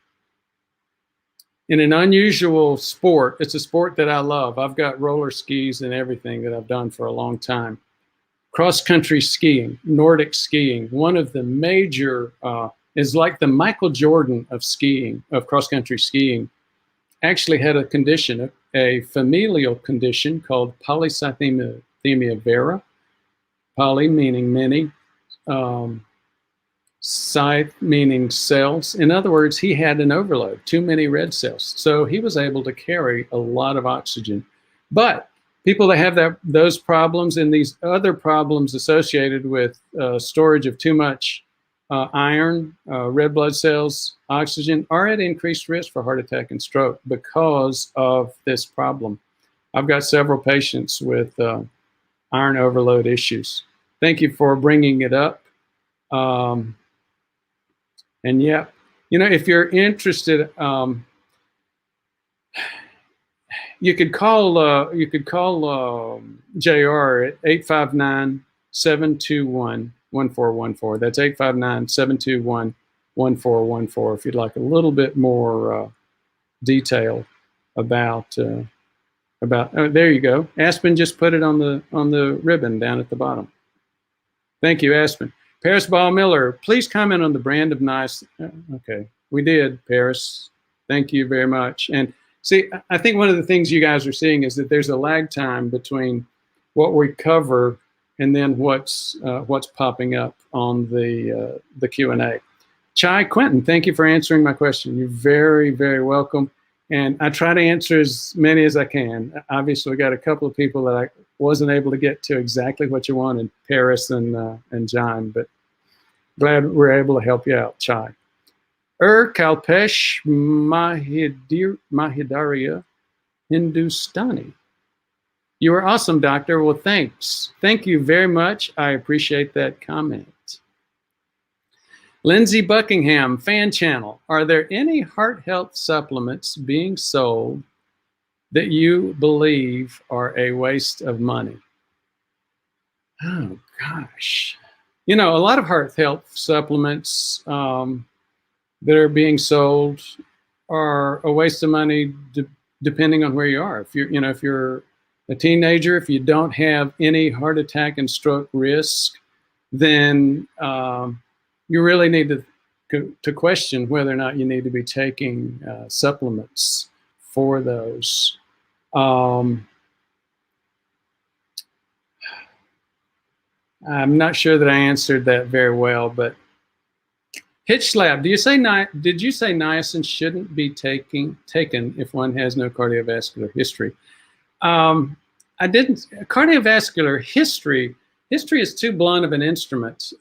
S1: unusual sport. It's a sport that I love. I've got roller skis and everything that I've done for a long time. Cross-country skiing, Nordic skiing. One of the major is like the Michael Jordan of skiing, of cross-country skiing. Actually had a condition, a familial condition called polycythemia vera. Poly meaning many, cyth meaning cells. In other words, he had an overload, too many red cells. So he was able to carry a lot of oxygen. But people that have those problems and these other problems associated with storage of too much iron, red blood cells, oxygen, are at increased risk for heart attack and stroke because of this problem. I've got several patients with iron overload issues. Thank you for bringing it up. And yeah, you know, if you're interested, you could call JR at 859-721-1414. That's 859-721-1414 if you'd like a little bit more detail about there you go. Aspen just put it on the ribbon down at the bottom. Thank you, Aspen. Paris Ball Miller, please comment on the brand of Niacin. Okay, we did, Paris. Thank you very much. And see, I think one of the things you guys are seeing is that there's a lag time between what we cover and then what's popping up on the Q&A. Chai Quentin, thank you for answering my question. You're very, very welcome. And I try to answer as many as I can. Obviously, we got a couple of people that I wasn't able to get to exactly what you wanted, Paris and John, but glad we're able to help you out, Chai. Kalpesh Mahidaria Hindustani. You are awesome, doctor. Well, thanks. Thank you very much. I appreciate that comment. Lindsay Buckingham, fan channel. Are there any heart health supplements being sold that you believe are a waste of money? Oh, gosh. You know, a lot of heart health supplements that are being sold are a waste of money depending on where you are. If you're a teenager, if you don't have any heart attack and stroke risk, then you really need to question whether or not you need to be taking supplements for those. I'm not sure that I answered that very well, but Hitchlab, did you say niacin shouldn't be taken if one has no cardiovascular history? I didn't. Cardiovascular history is too blunt of an instrument.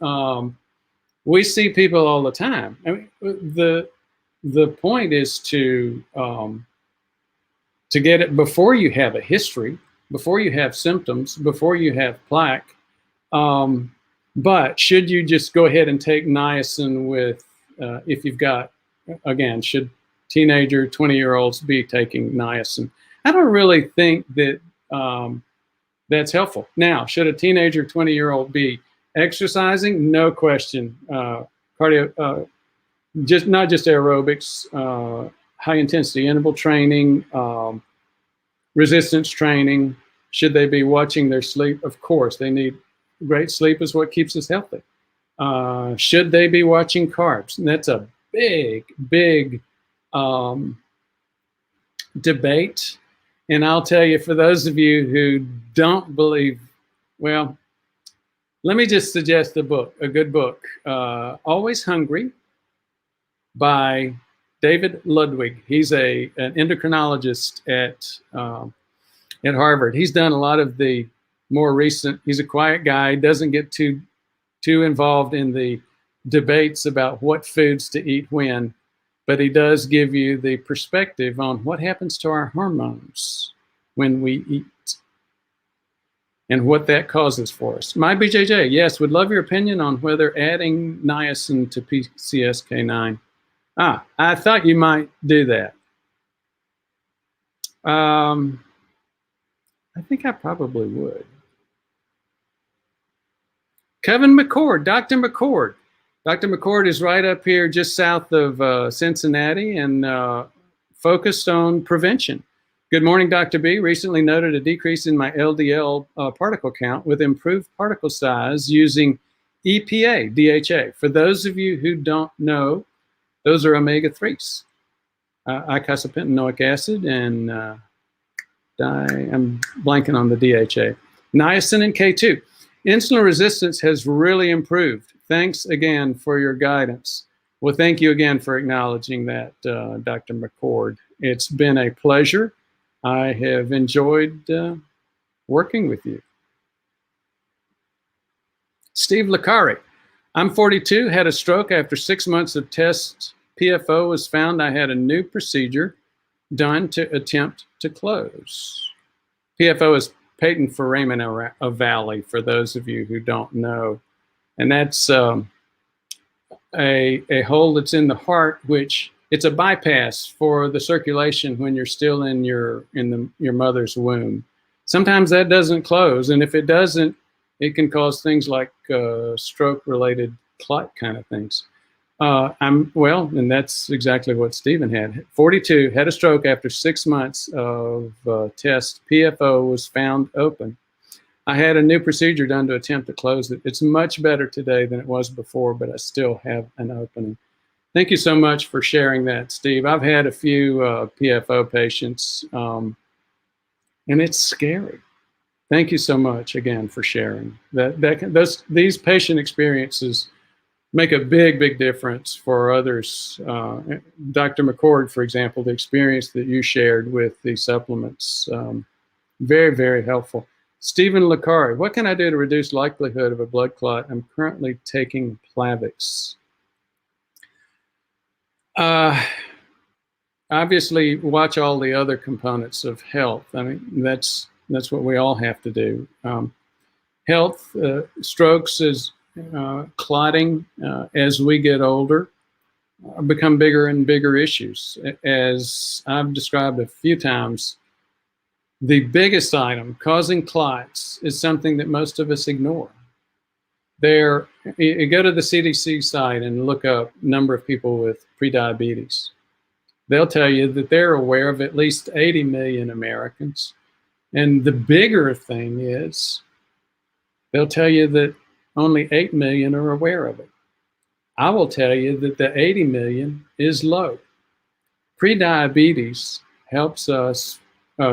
S1: We see people all the time. I mean, the point is to get it before you have a history, before you have symptoms, before you have plaque. But should you just go ahead and take niacin with, if you've got, again, should teenager, 20-year-olds be taking niacin? I don't really think that that's helpful. Now, should a teenager, 20-year-old be exercising? No question. Just not just aerobics, high intensity interval training, resistance training. Should they be watching their sleep? Of course, they need great sleep is what keeps us healthy. Should they be watching carbs? And that's a big debate. And I'll tell you, for those of you who don't believe, well, let me just suggest a good book, Always Hungry by David Ludwig. He's an endocrinologist at Harvard. He's done a lot of the more recent, he's a quiet guy, doesn't get too involved in the debates about what foods to eat when, but he does give you the perspective on what happens to our hormones when we eat and what that causes for us. My BJJ, yes, would love your opinion on whether adding niacin to PCSK9. I thought you might do that. I think I probably would. Kevin McCord, Dr. McCord. Dr. McCord is right up here just south of Cincinnati and focused on prevention. Good morning, Dr. B. Recently noted a decrease in my LDL particle count with improved particle size using EPA, DHA. For those of you who don't know, those are omega-3s, icosapentaenoic acid, and I'm blanking on the DHA. Niacin and K2. Insulin resistance has really improved. Thanks again for your guidance. Well, thank you again for acknowledging that, Dr. McCord. It's been a pleasure. I have enjoyed working with you. Steve Licari. I'm 42, had a stroke after 6 months of tests. PFO was found. I had a new procedure done to attempt to close. PFO is patent foramen ovale, for those of you who don't know. And that's a hole that's in the heart, which it's a bypass for the circulation when you're still in your mother's womb. Sometimes that doesn't close, and if it doesn't, it can cause things like stroke-related clot kind of things. And that's exactly what Stephen had. 42, had a stroke after 6 months of test. PFO was found open. I had a new procedure done to attempt to close it. It's much better today than it was before, but I still have an opening. Thank you so much for sharing that, Steve. I've had a few PFO patients, and it's scary. Thank you so much again for sharing. These patient experiences make a big difference for others. Dr. McCord, for example, the experience that you shared with the supplements, very helpful. Stephen Licari, what can I do to reduce likelihood of a blood clot? I'm currently taking Plavix. Obviously, watch all the other components of health. I mean, that's what we all have to do. Health, strokes is clotting as we get older become bigger and bigger issues. As I've described a few times, the biggest item causing clots is something that most of us ignore. You go to the CDC site and look up number of people with prediabetes. They'll tell you that they're aware of at least 80 million Americans. And the bigger thing is, they'll tell you that only 8 million are aware of it. I will tell you that the 80 million is low. Prediabetes helps us,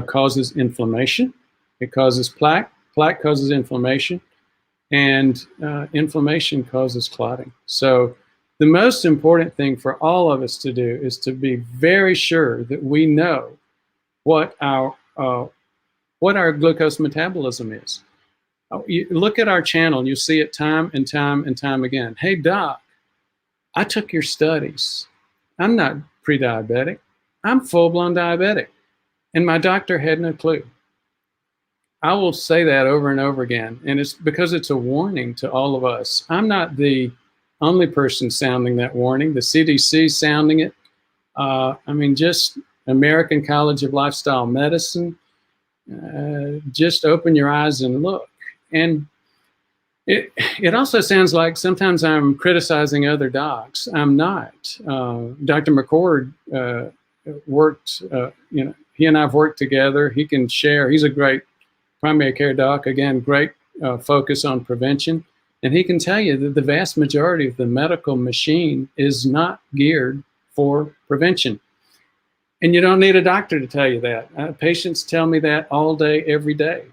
S1: causes inflammation. It causes plaque. Plaque causes inflammation. And inflammation causes clotting. So The most important thing for all of us to do is to be very sure that we know what our glucose metabolism is. You look at our channel, you see it time and time and time again. Hey, doc, I took your studies. I'm not pre-diabetic. I'm full-blown diabetic. And my doctor had no clue. I will say that over and over again. And it's because it's a warning to all of us. I'm not the only person sounding that warning. The CDC sounding it. I mean, just American College of Lifestyle Medicine. Just open your eyes and look. And it also sounds like sometimes I'm criticizing other docs. I'm not. Dr. McCord worked, he and I have worked together. He can share. He's a great primary care doc. Again, great focus on prevention. And he can tell you that the vast majority of the medical machine is not geared for prevention. And you don't need a doctor to tell you that. Patients tell me that all day, every day.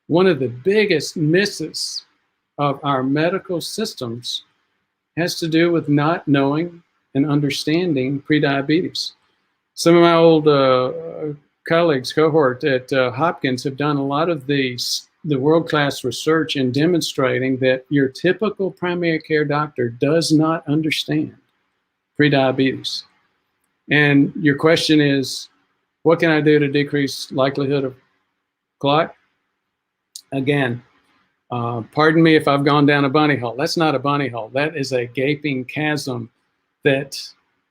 S1: One of the biggest misses of our medical systems has to do with not knowing and understanding prediabetes. Some of my old colleagues, cohort at Hopkins, have done a lot of the world-class research in demonstrating that your typical primary care doctor does not understand prediabetes. And your question is, what can I do to decrease likelihood of clot? Again, pardon me if I've gone down a bunny hole. That's not a bunny hole. That is a gaping chasm that,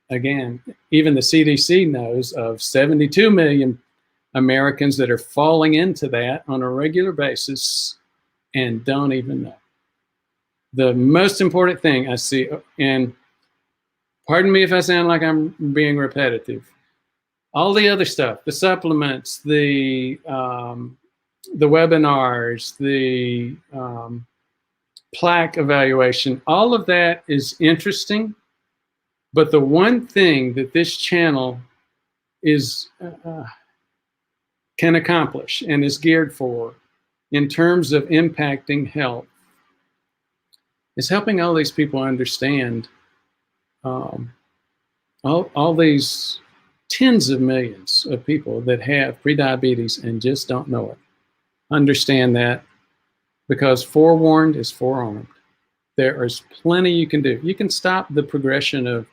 S1: again, even the CDC knows of 72 million Americans that are falling into that on a regular basis and don't even know. The most important thing I see, and pardon me if I sound like I'm being repetitive, all the other stuff, the supplements, the webinars, the plaque evaluation, all of that is interesting. But the one thing that this channel is can accomplish and is geared for in terms of impacting health is helping all these people understand all these tens of millions of people that have prediabetes and just don't know it. Understand that, because forewarned is forearmed. There is plenty you can do. You can stop the progression of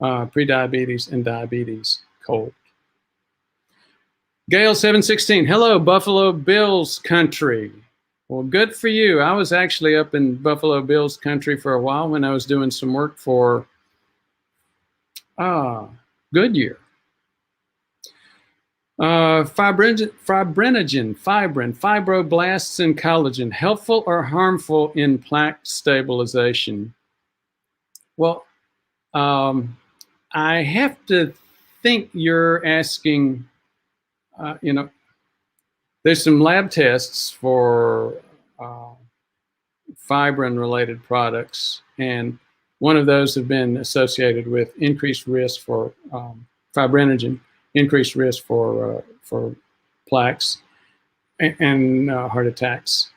S1: prediabetes and diabetes cold. Gail 716, hello, Buffalo Bills country. Well, good for you. I was actually up in Buffalo Bills country for a while when I was doing some work for Goodyear. Fibrinogen, fibrin, fibroblasts, and collagen, helpful or harmful in plaque stabilization? Well, I have to think you're asking, there's some lab tests for fibrin-related products, and one of those have been associated with increased risk for fibrinogen, increased risk for plaques and heart attacks.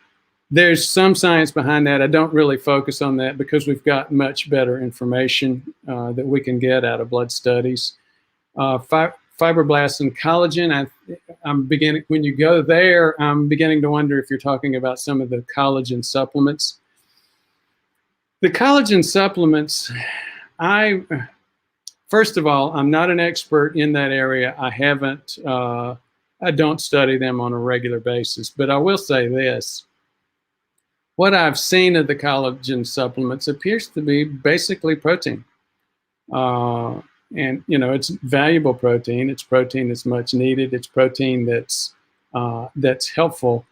S1: There's some science behind that. I don't really focus on that because we've got much better information that we can get out of blood studies. Fibroblasts and collagen, I'm beginning, when you go there, I'm beginning to wonder if you're talking about some of the collagen supplements. The collagen supplements, first of all, I'm not an expert in that area. I don't study them on a regular basis, but I will say this. What I've seen of the collagen supplements appears to be basically protein. And, it's valuable protein. It's protein that's much needed. It's protein that's helpful.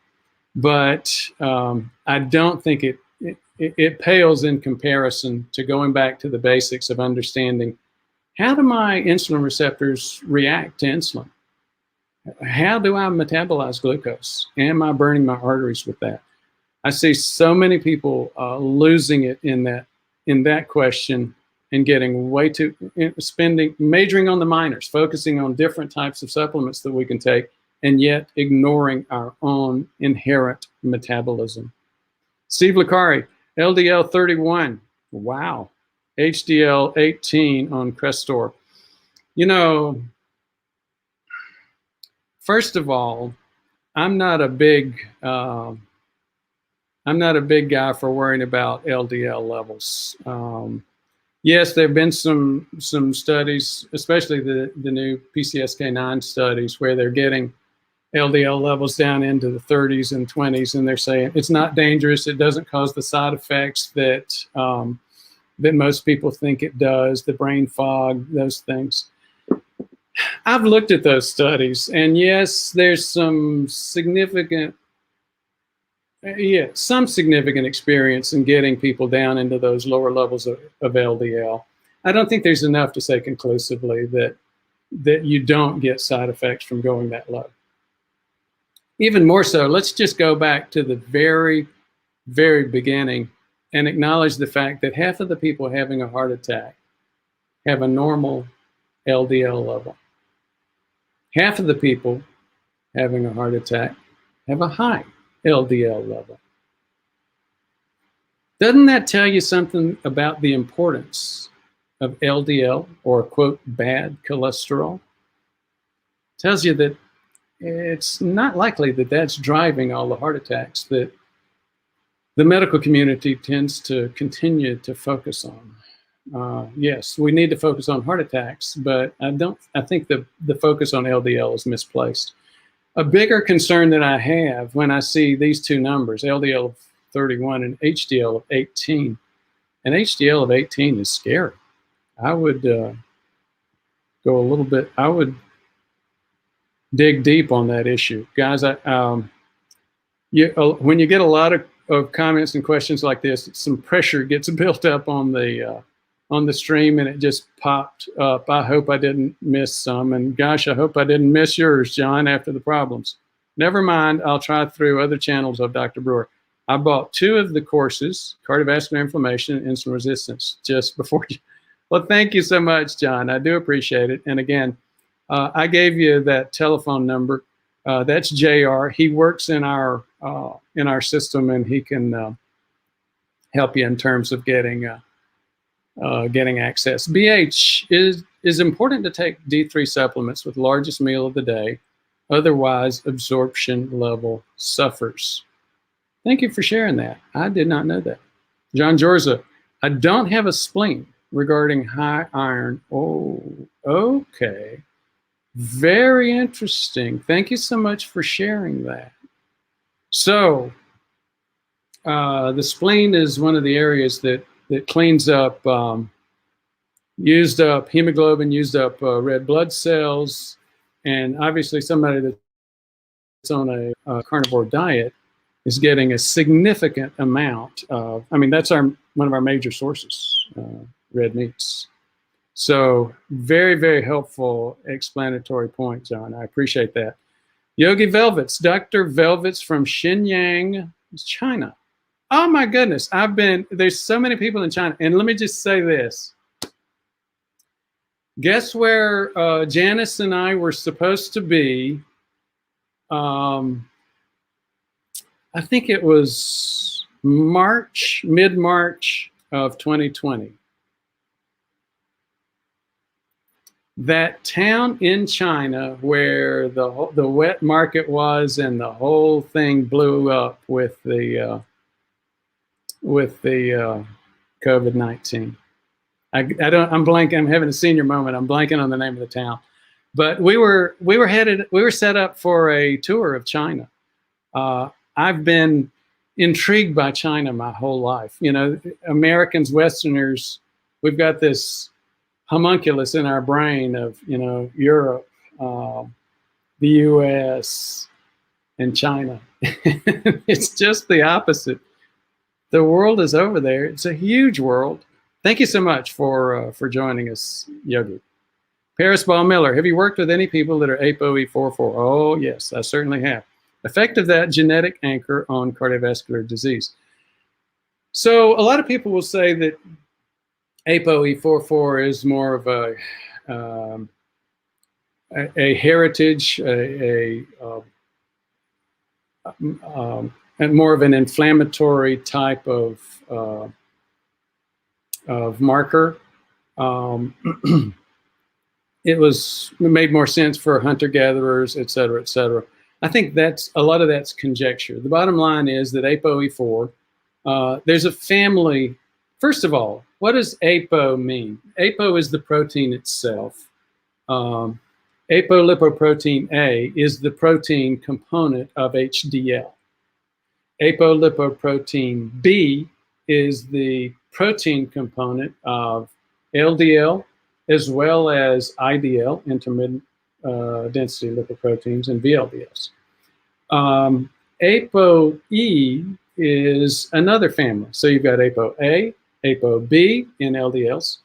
S1: But I don't think it pales in comparison to going back to the basics of understanding, how do my insulin receptors react to insulin? How do I metabolize glucose? Am I burning my arteries with that? I see so many people losing it in that question and getting way too, majoring on the minors, focusing on different types of supplements that we can take, and yet ignoring our own inherent metabolism. Steve Licari, LDL 31. Wow. HDL 18 on Crestor. You know, first of all, I'm not a big guy for worrying about LDL levels. Yes, there have been some studies, especially the new PCSK9 studies, where they're getting LDL levels down into the 30s and 20s, and they're saying it's not dangerous. It doesn't cause the side effects that that most people think it does, the brain fog, those things. I've looked at those studies, and yes, there's some significant experience in getting people down into those lower levels of LDL. I don't think there's enough to say conclusively that you don't get side effects from going that low. Even more so, let's just go back to the very, very beginning and acknowledge the fact that half of the people having a heart attack have a normal LDL level. Half of the people having a heart attack have a high LDL level. Doesn't that tell you something about the importance of LDL, or quote, bad cholesterol? Tells you that it's not likely that that's driving all the heart attacks that the medical community tends to continue to focus on. Yes, we need to focus on heart attacks, but I think the focus on LDL is misplaced. A bigger concern that I have when I see these two numbers, LDL of 31 and HDL of 18, and HDL of 18 is scary. I would go a little bit, I would dig deep on that issue. Guys, when you get a lot of comments and questions like this, some pressure gets built up on the stream, and it just popped up. I hope I didn't miss some, and gosh, I hope I didn't miss yours, John, after the problems. Never mind, I'll try through other channels of Dr. Brewer. I bought 2 of the courses, cardiovascular inflammation and insulin resistance, just before you. Well, thank you so much, John. I do appreciate it. And again, I gave you that telephone number. That's JR. He works in our system, and he can help you in terms of getting access. BH is important to take D3 supplements with largest meal of the day. Otherwise, absorption level suffers. Thank you for sharing that. I did not know that. John Jorza, I don't have a spleen regarding high iron. Oh, okay. Very interesting. Thank you so much for sharing that. So, the spleen is one of the areas that cleans up used up hemoglobin, used up red blood cells, and obviously somebody that's on a carnivore diet is getting a significant amount of, I mean, that's one of our major sources, red meats. So very, very helpful explanatory point, John. I appreciate that. Yogi Velvets, Dr. Velvets from Shenyang, China. Oh my goodness, there's so many people in China. And let me just say this. Guess where Janice and I were supposed to be? I think it was mid-March of 2020. That town in China where the wet market was, and the whole thing blew up with the COVID-19. I'm blanking. I'm having a senior moment. I'm blanking on the name of the town, but we were set up for a tour of China. I've been intrigued by China my whole life. You know, Americans, Westerners, we've got this homunculus in our brain of, you know, Europe, the US, and China. It's just the opposite. The world is over there. It's a huge world. Thank you so much for joining us, Yogi. Paris Ball Miller, have you worked with any people that are ApoE44? Oh, yes, I certainly have. Effect of that genetic anchor on cardiovascular disease. So a lot of people will say that ApoE44 is more of a heritage, and more of an inflammatory type of of marker. It made more sense for hunter-gatherers, et cetera, et cetera. I think a lot of that's conjecture. The bottom line is that ApoE4, there's a family. First of all, what does APO mean? APO is the protein itself. Apolipoprotein A is the protein component of HDL. Apolipoprotein B is the protein component of LDL, as well as IDL, intermittent density lipoproteins, and VLDLs. ApoE is another family. So you've got ApoA, ApoB in LDLs,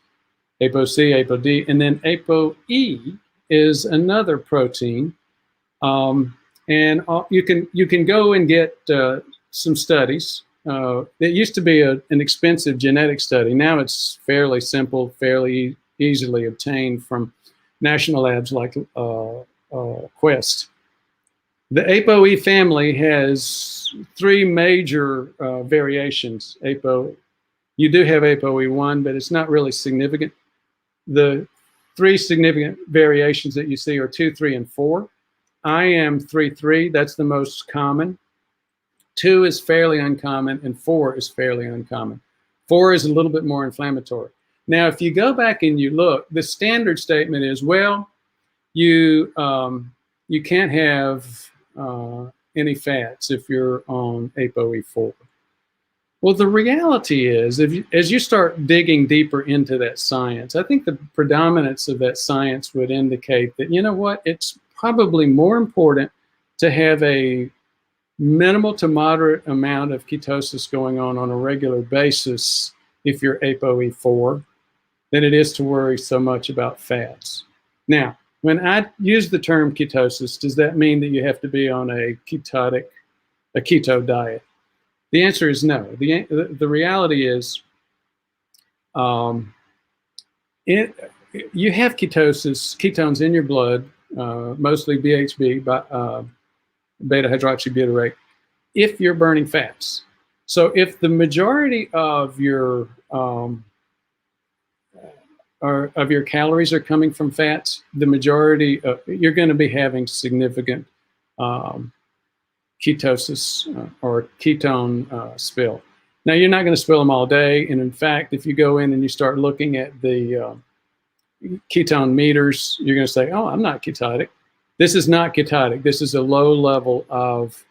S1: ApoC, ApoD, and then ApoE is another protein. You can go and get some studies. It used to be an expensive genetic study. Now it's fairly simple, fairly easily obtained from national labs like Quest. The ApoE family has three major variations. You do have ApoE1, but it's not really significant. The three significant variations that you see are 2, 3, and 4. I am 3, that's the most common. 2 is fairly uncommon, and 4 is fairly uncommon. 4 is a little bit more inflammatory. Now, if you go back and you look, the standard statement is, well, you can't have any fats if you're on ApoE4. Well, the reality is, as you start digging deeper into that science, I think the predominance of that science would indicate that, you know what, it's probably more important to have a minimal to moderate amount of ketosis going on a regular basis if you're ApoE4 than it is to worry so much about fats. Now, when I use the term ketosis, does that mean that you have to be on a keto diet? The answer is no. The reality is you have ketones in your blood, mostly BHB, beta-hydroxybutyrate, if you're burning fats. So if the majority of your calories are coming from fats, the majority you're going to be having significant ketosis or ketone spill. Now, you're not going to spill them all day, and in fact, if you go in and you start looking at the ketone meters, you're going to say, oh, I'm not ketotic. This is not ketotic. This is a low level of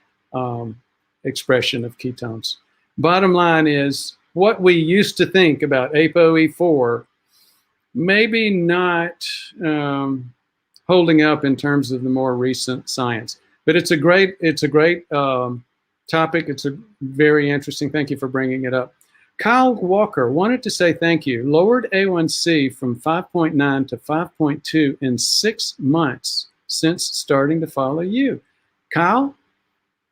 S1: expression of ketones. Bottom line is, what we used to think about ApoE4 maybe not holding up in terms of the more recent science. But it's a great topic. It's a very interesting. Thank you for bringing it up. Kyle Walker wanted to say thank you. Lowered A1C from 5.9 to 5.2 in 6 months since starting to follow you. Kyle,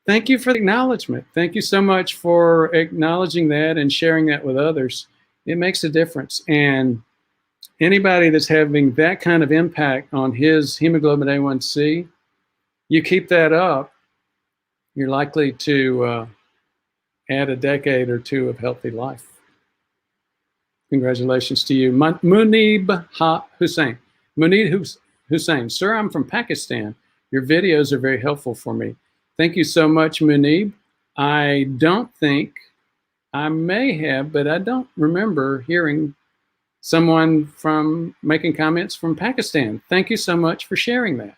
S1: thank you for the acknowledgement. Thank you so much for acknowledging that and sharing that with others. It makes a difference. And anybody that's having that kind of impact on his hemoglobin A1C, you keep that up, you're likely to add a decade or two of healthy life. Congratulations to you. Munib Hussain. Munib Hussain. Sir, I'm from Pakistan. Your videos are very helpful for me. Thank you so much, Munib. I don't think, I may have, but I don't remember hearing someone making comments from Pakistan. Thank you so much for sharing that.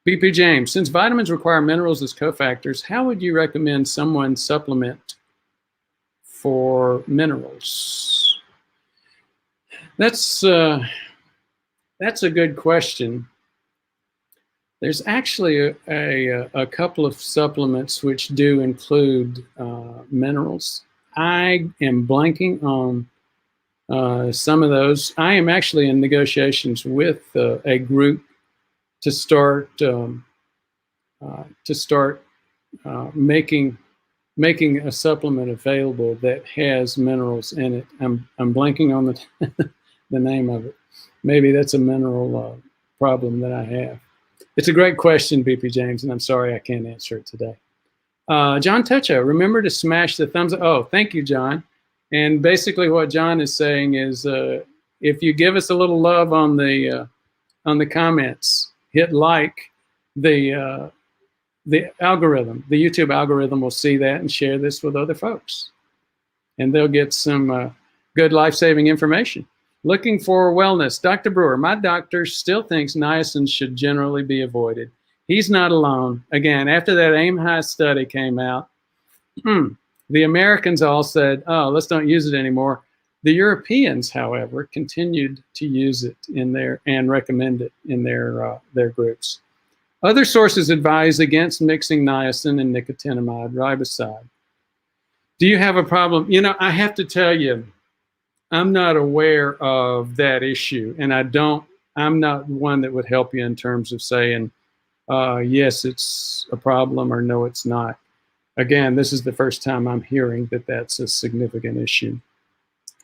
S1: BP James, since vitamins require minerals as cofactors, how would you recommend someone supplement for minerals? That's a good question. There's actually a couple of supplements which do include minerals. I am blanking on some of those. I am actually in negotiations with a group to start making a supplement available that has minerals in it. I'm blanking on the name of it. Maybe that's a mineral problem that I have. It's a great question, BP James, and I'm sorry I can't answer it today. John Techo, remember to smash the thumbs up. Oh, thank you, John. And basically what John is saying is, if you give us a little love on the comments, hit like, the algorithm, the YouTube algorithm will see that and share this with other folks. And they'll get some good life-saving information. Looking for wellness. Dr. Brewer, my doctor still thinks niacin should generally be avoided. He's not alone. Again, after that AIM High study came out, the Americans all said, oh, let's don't use it anymore. The Europeans, however, continued to use it in their, and recommend it in their groups. Other sources advise against mixing niacin and nicotinamide riboside. Do you have a problem? You know, I have to tell you, I'm not aware of that issue, and I'm not one that would help you in terms of saying, yes, it's a problem, or no, it's not. Again, this is the first time I'm hearing that that's a significant issue.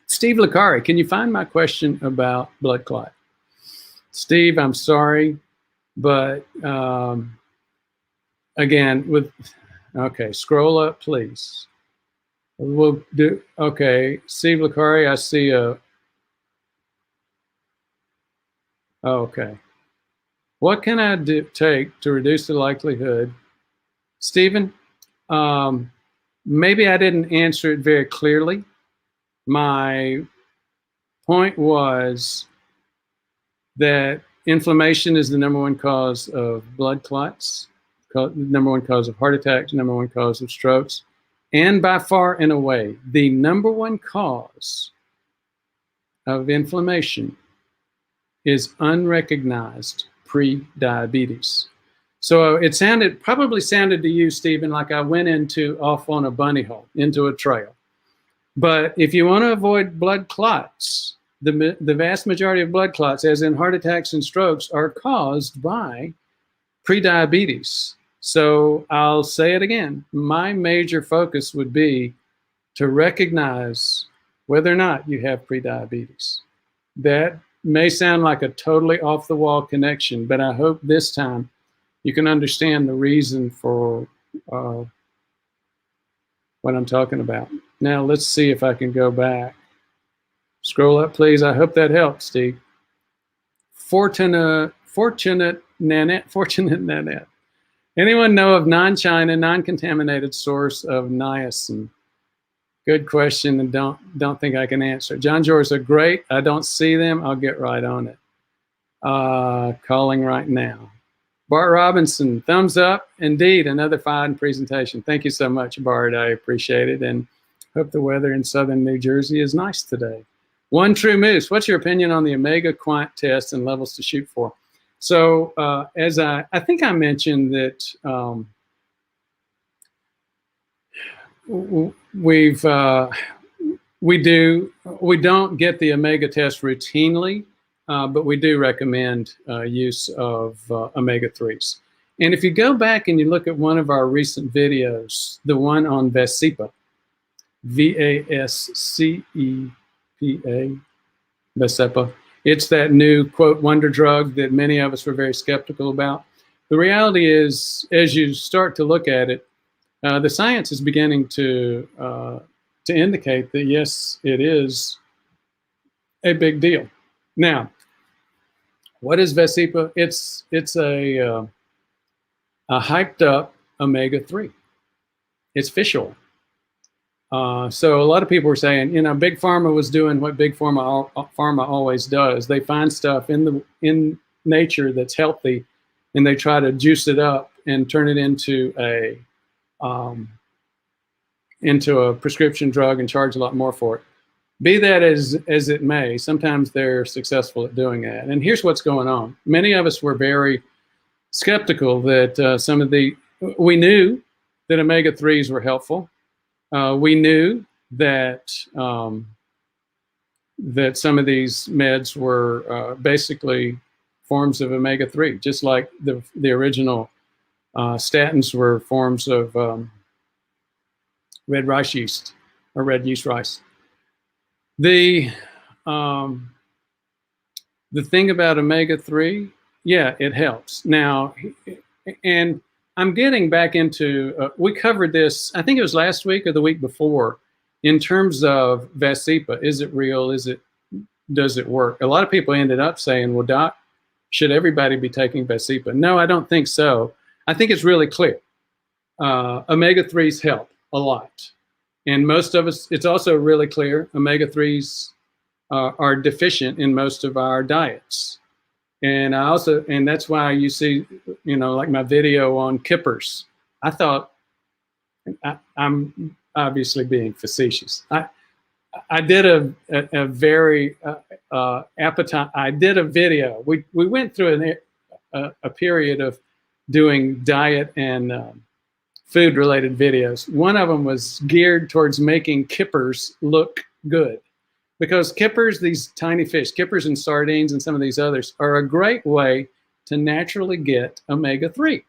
S1: Steve Licari, can you find my question about blood clot? Steve, I'm sorry, but again, okay, scroll up, please. We'll do, okay, Steve Licari, I see a, okay. What can I take to reduce the likelihood? Stephen, maybe I didn't answer it very clearly. My point was that inflammation is the #1 cause of blood clots, #1 cause of heart attacks, #1 cause of strokes, and by far and away, the #1 cause of inflammation is unrecognized pre-diabetes. So it probably sounded to you, Stephen, like I went off on a bunny hole, into a trail. But if you want to avoid blood clots, the vast majority of blood clots, as in heart attacks and strokes, are caused by prediabetes. So I'll say it again. My major focus would be to recognize whether or not you have prediabetes. That may sound like a totally off-the-wall connection, but I hope this time you can understand the reason for what I'm talking about. Now let's see if I can go back. Scroll up, please. I hope that helps, Steve. Fortunate Nanette. Anyone know of non-China, non-contaminated source of niacin? Good question, and don't think I can answer. John George are great. I don't see them. I'll get right on it. Calling right now. Bart Robinson, thumbs up. Indeed, another fine presentation. Thank you so much, Bart. I appreciate it, and hope the weather in southern New Jersey is nice today. One True Moose, what's your opinion on the Omega Quant test and levels to shoot for? So as I think I mentioned that we don't get the Omega test routinely, but we do recommend use of omega-3s. And if you go back and you look at one of our recent videos, the one on Vascepa, V-A-S-C-E-P-A, Vascepa, it's that new, quote, wonder drug that many of us were very skeptical about. The reality is, as you start to look at it, the science is beginning to indicate that, yes, it is a big deal. Now, what is Vascepa? It's a hyped up omega-3. It's fish oil. So a lot of people were saying, you know, Big Pharma was doing what Big Pharma always does. They find stuff in nature that's healthy, and they try to juice it up and turn it into a prescription drug and charge a lot more for it. Be that as it may, sometimes they're successful at doing that. And here's what's going on. Many of us were very skeptical that we knew that omega-3s were helpful. We knew that that some of these meds were basically forms of omega-3, just like the original statins were forms of red rice yeast or red yeast rice. The thing about omega-3, yeah, it helps. Now, and I'm getting back into, we covered this, I think it was last week or the week before, in terms of Vascepa, is it real? Does it work? A lot of people ended up saying, well, doc, should everybody be taking Vascepa? No, I don't think so. I think it's really clear. Omega-3s help a lot. And most of us, it's also really clear, omega-3s are deficient in most of our diets. And that's why you see, like my video on kippers. I thought, I'm obviously being facetious. I did a very I did a video. We went through a period of doing diet and food related videos. One of them was geared towards making kippers look good, because kippers, these tiny fish, kippers and sardines and some of these others, are a great way to naturally get omega-3.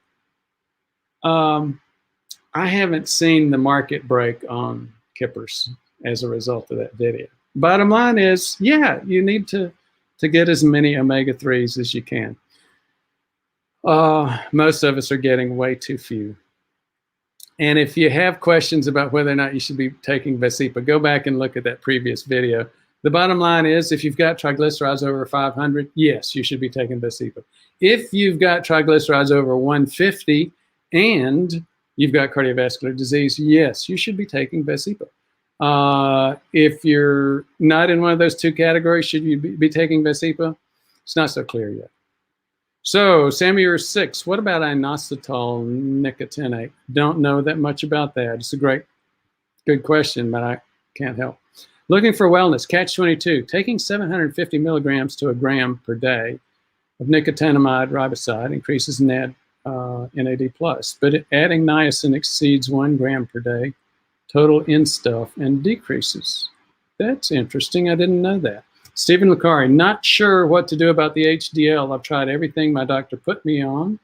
S1: I haven't seen the market break on kippers as a result of that video. Bottom line is, yeah, you need to get as many omega-3s as you can. Most of us are getting way too few. And if you have questions about whether or not you should be taking Vascepa, go back and look at that previous video. The bottom line is, if you've got triglycerides over 500, yes, you should be taking Vascepa. If you've got triglycerides over 150 and you've got cardiovascular disease, yes, you should be taking Vascepa. If you're not in one of those two categories, should you be taking Vascepa? It's not so clear yet. So, Samuel 6, what about inositol nicotinate? Don't know that much about that. It's a good question, but I can't help. Looking for wellness, catch-22, taking 750 milligrams to a gram per day of nicotinamide riboside increases NAD, NAD+, but adding niacin exceeds 1 gram per day, total in stuff, and decreases. That's interesting. I didn't know that. Stephen Lucari, not sure what to do about the HDL. I've tried everything my doctor put me on.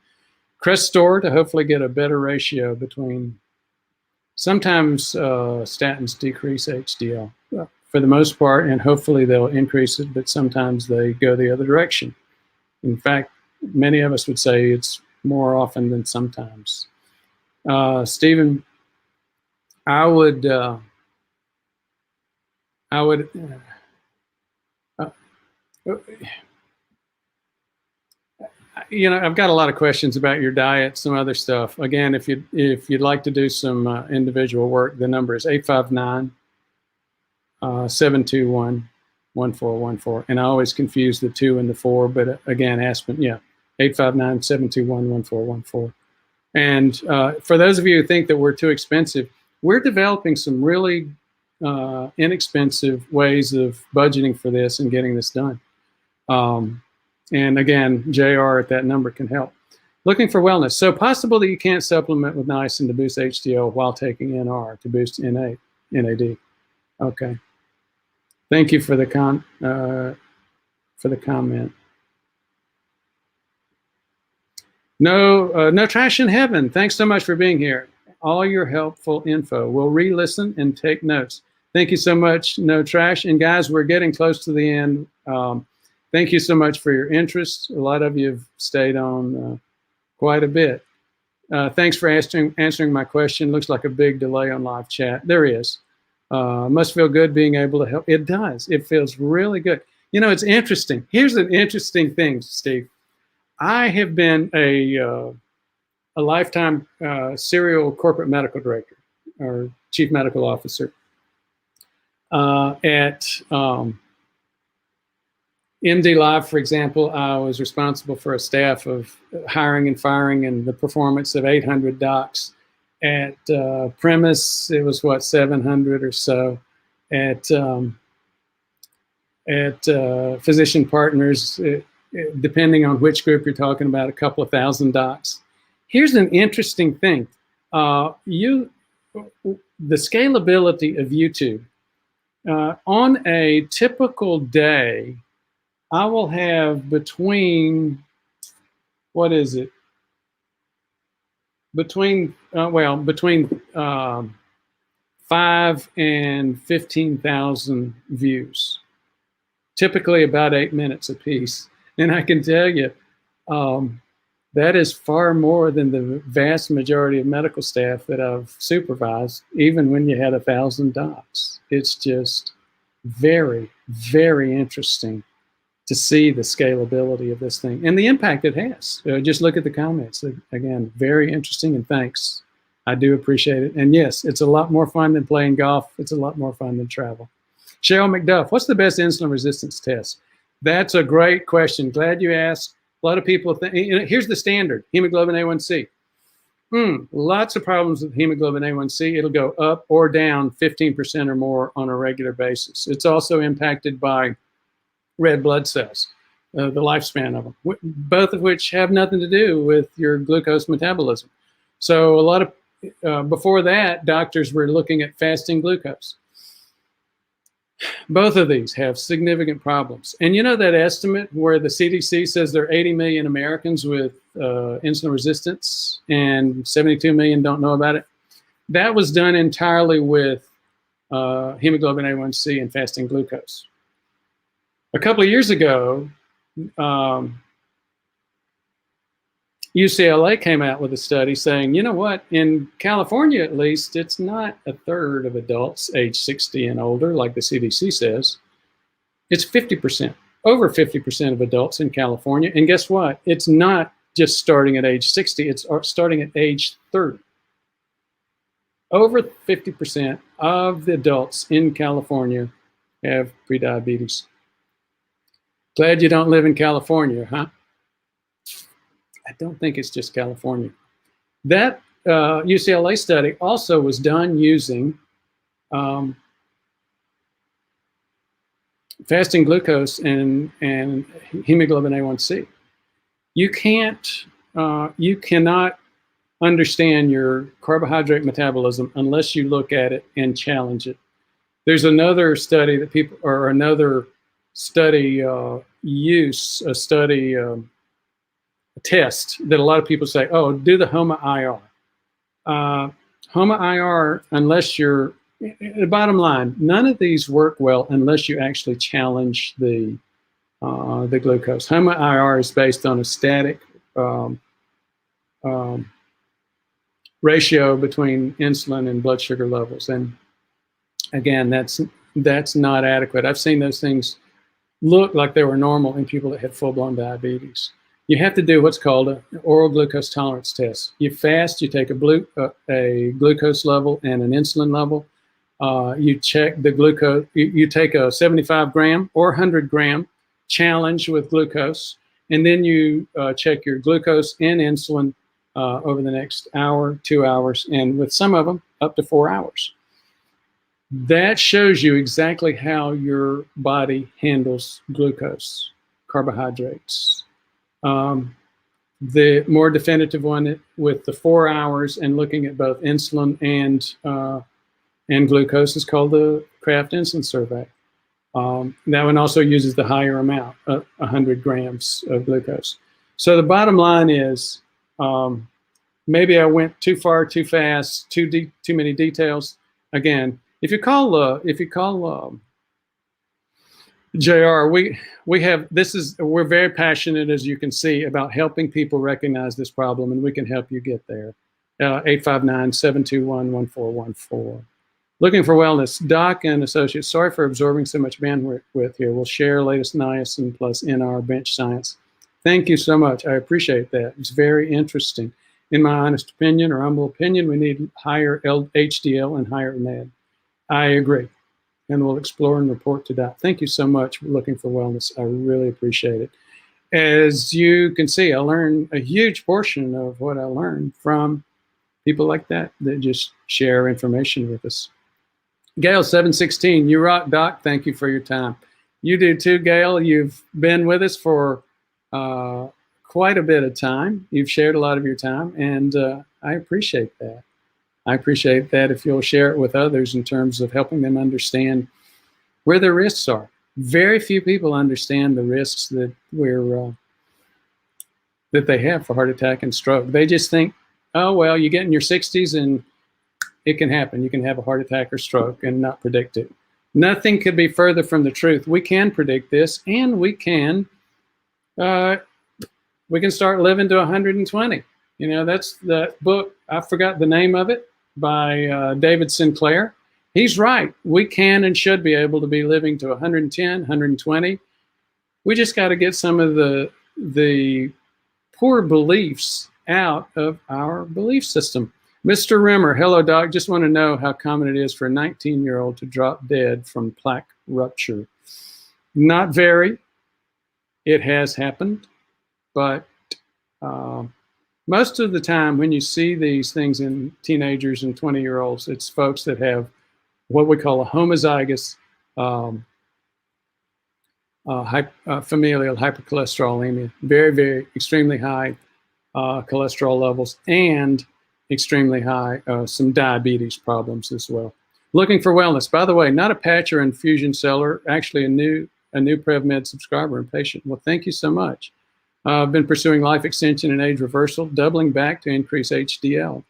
S1: Crestor to hopefully get a better ratio between. Sometimes statins decrease HDL for the most part, and hopefully they'll increase it, but sometimes they go the other direction. In fact, many of us would say it's more often than sometimes. Stephen, I would I've got a lot of questions about your diet, some other stuff. Again, if you'd like to do some individual work, the number is 859-721-1414. And I always confuse the 2 and the 4, but again, Aspen, yeah, 859-721-1414. And for those of you who think that we're too expensive, we're developing some really inexpensive ways of budgeting for this and getting this done. And again, JR at that number can help. Looking for wellness. So possible that you can't supplement with niacin to boost HDL while taking NR to boost NAD. Okay. Thank you for the comment. No trash in heaven. Thanks so much for being here. All your helpful info. We'll re-listen and take notes. Thank you so much, No Trash. And guys, we're getting close to the end. Thank you so much for your interest. A lot of you have stayed on quite a bit. Thanks for answering my question. Looks like a big delay on live chat. There is. Must feel good being able to help. It does. It feels really good. You know, it's interesting. Here's an interesting thing, Steve. I have been a lifetime serial corporate medical director or chief medical officer at MDLIVE, for example. I was responsible for a staff of hiring and firing and the performance of 800 docs. At Premise, it was what, 700 or so. At Physician Partners, depending on which group you're talking about, a couple of thousand docs. Here's an interesting thing. The scalability of YouTube. On a typical day, I will have between 5 and 15,000 views, typically about 8 minutes a piece. And I can tell you, That is far more than the vast majority of medical staff that I've supervised, even when you had 1,000 docs. It's just very, very interesting to see the scalability of this thing and the impact it has. Just look at the comments. Again, very interesting, and thanks. I do appreciate it. And yes, it's a lot more fun than playing golf. It's a lot more fun than travel. Cheryl McDuff, what's the best insulin resistance test? That's a great question. Glad you asked. A lot of people think, here's the standard, hemoglobin A1C. Lots of problems with hemoglobin A1C. It'll go up or down 15% or more on a regular basis. It's also impacted by red blood cells, the lifespan of them, both of which have nothing to do with your glucose metabolism. So a lot of, before that, doctors were looking at fasting glucose. Both of these have significant problems. And you know that estimate where the CDC says there are 80 million Americans with insulin resistance and 72 million don't know about it? That was done entirely with hemoglobin A1C and fasting glucose. A couple of years ago, UCLA came out with a study saying, you know what, in California at least, it's not 1/3 of adults age 60 and older, like the CDC says. It's 50%, over 50% of adults in California. And guess what? It's not just starting at age 60, it's starting at age 30. Over 50% of the adults in California have prediabetes. Glad you don't live in California, huh? I don't think it's just California. That UCLA study also was done using fasting glucose and hemoglobin A1C. You cannot understand your carbohydrate metabolism unless you look at it and challenge it. There's another study that people, or another study test that a lot of people say, oh, do the HOMA-IR. HOMA-IR, unless you're, the bottom line, none of these work well unless you actually challenge the glucose. HOMA-IR is based on a static ratio between insulin and blood sugar levels. And again, that's not adequate. I've seen those things look like they were normal in people that had full-blown diabetes. You have to do what's called an oral glucose tolerance test. You fast, you take a glucose level and an insulin level. You check the glucose, you take a 75 gram or 100 gram challenge with glucose, and then you check your glucose and insulin over the next hour, 2 hours, and with some of them, up to 4 hours. That shows you exactly how your body handles glucose, carbohydrates. The more definitive one with the 4 hours and looking at both insulin and glucose is called the Kraft Insulin Survey. That one also uses the higher amount, 100 grams of glucose. So the bottom line is, maybe I went too far, too fast, too many details. Again, if you call JR, we're very passionate, as you can see, about helping people recognize this problem, and we can help you get there. 859-721-1414. Looking for wellness, Doc and Associates. Sorry for absorbing so much bandwidth here. We'll share latest niacin plus NR bench science. Thank you so much. I appreciate that. It's very interesting. In my honest opinion, or humble opinion, we need higher HDL and higher MED. I agree. And we'll explore and report to that. Thank you so much for looking for wellness. I really appreciate it. As you can see, I learned a huge portion of what I learned from people like that just share information with us. Gail 716, you rock, Doc. Thank you for your time. You do too, Gail. You've been with us for quite a bit of time. You've shared a lot of your time, and I appreciate that. I appreciate that if you'll share it with others in terms of helping them understand where their risks are. Very few people understand the risks that that they have for heart attack and stroke. They just think, oh, well, you get in your 60s and it can happen. You can have a heart attack or stroke and not predict it. Nothing could be further from the truth. We can predict this, and we can we can start living to 120. You know, that's the book, I forgot the name of it, by David Sinclair. He's right. We can and should be able to be living to 110, 120. We just got to get some of the poor beliefs out of our belief system. Mr. Rimmer, hello, doc. Just want to know how common it is for a 19-year-old to drop dead from plaque rupture. Not very. It has happened, but most of the time when you see these things in teenagers and 20-year-olds, it's folks that have what we call a homozygous familial hypercholesterolemia, very, very extremely high cholesterol levels, and extremely high some diabetes problems as well. Looking for wellness. By the way, not a patch or infusion seller, actually a new PrevMed subscriber and patient. Well, thank you so much. I've been pursuing life extension and age reversal, doubling back to increase HDL,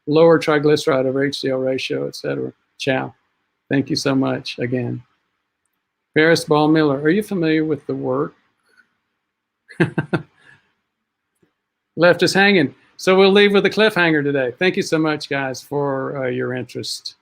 S1: lower triglyceride over HDL ratio, etc. Ciao. Thank you so much again. Ferris Ball Miller, are you familiar with the work? Left us hanging. So we'll leave with a cliffhanger today. Thank you so much, guys, for your interest.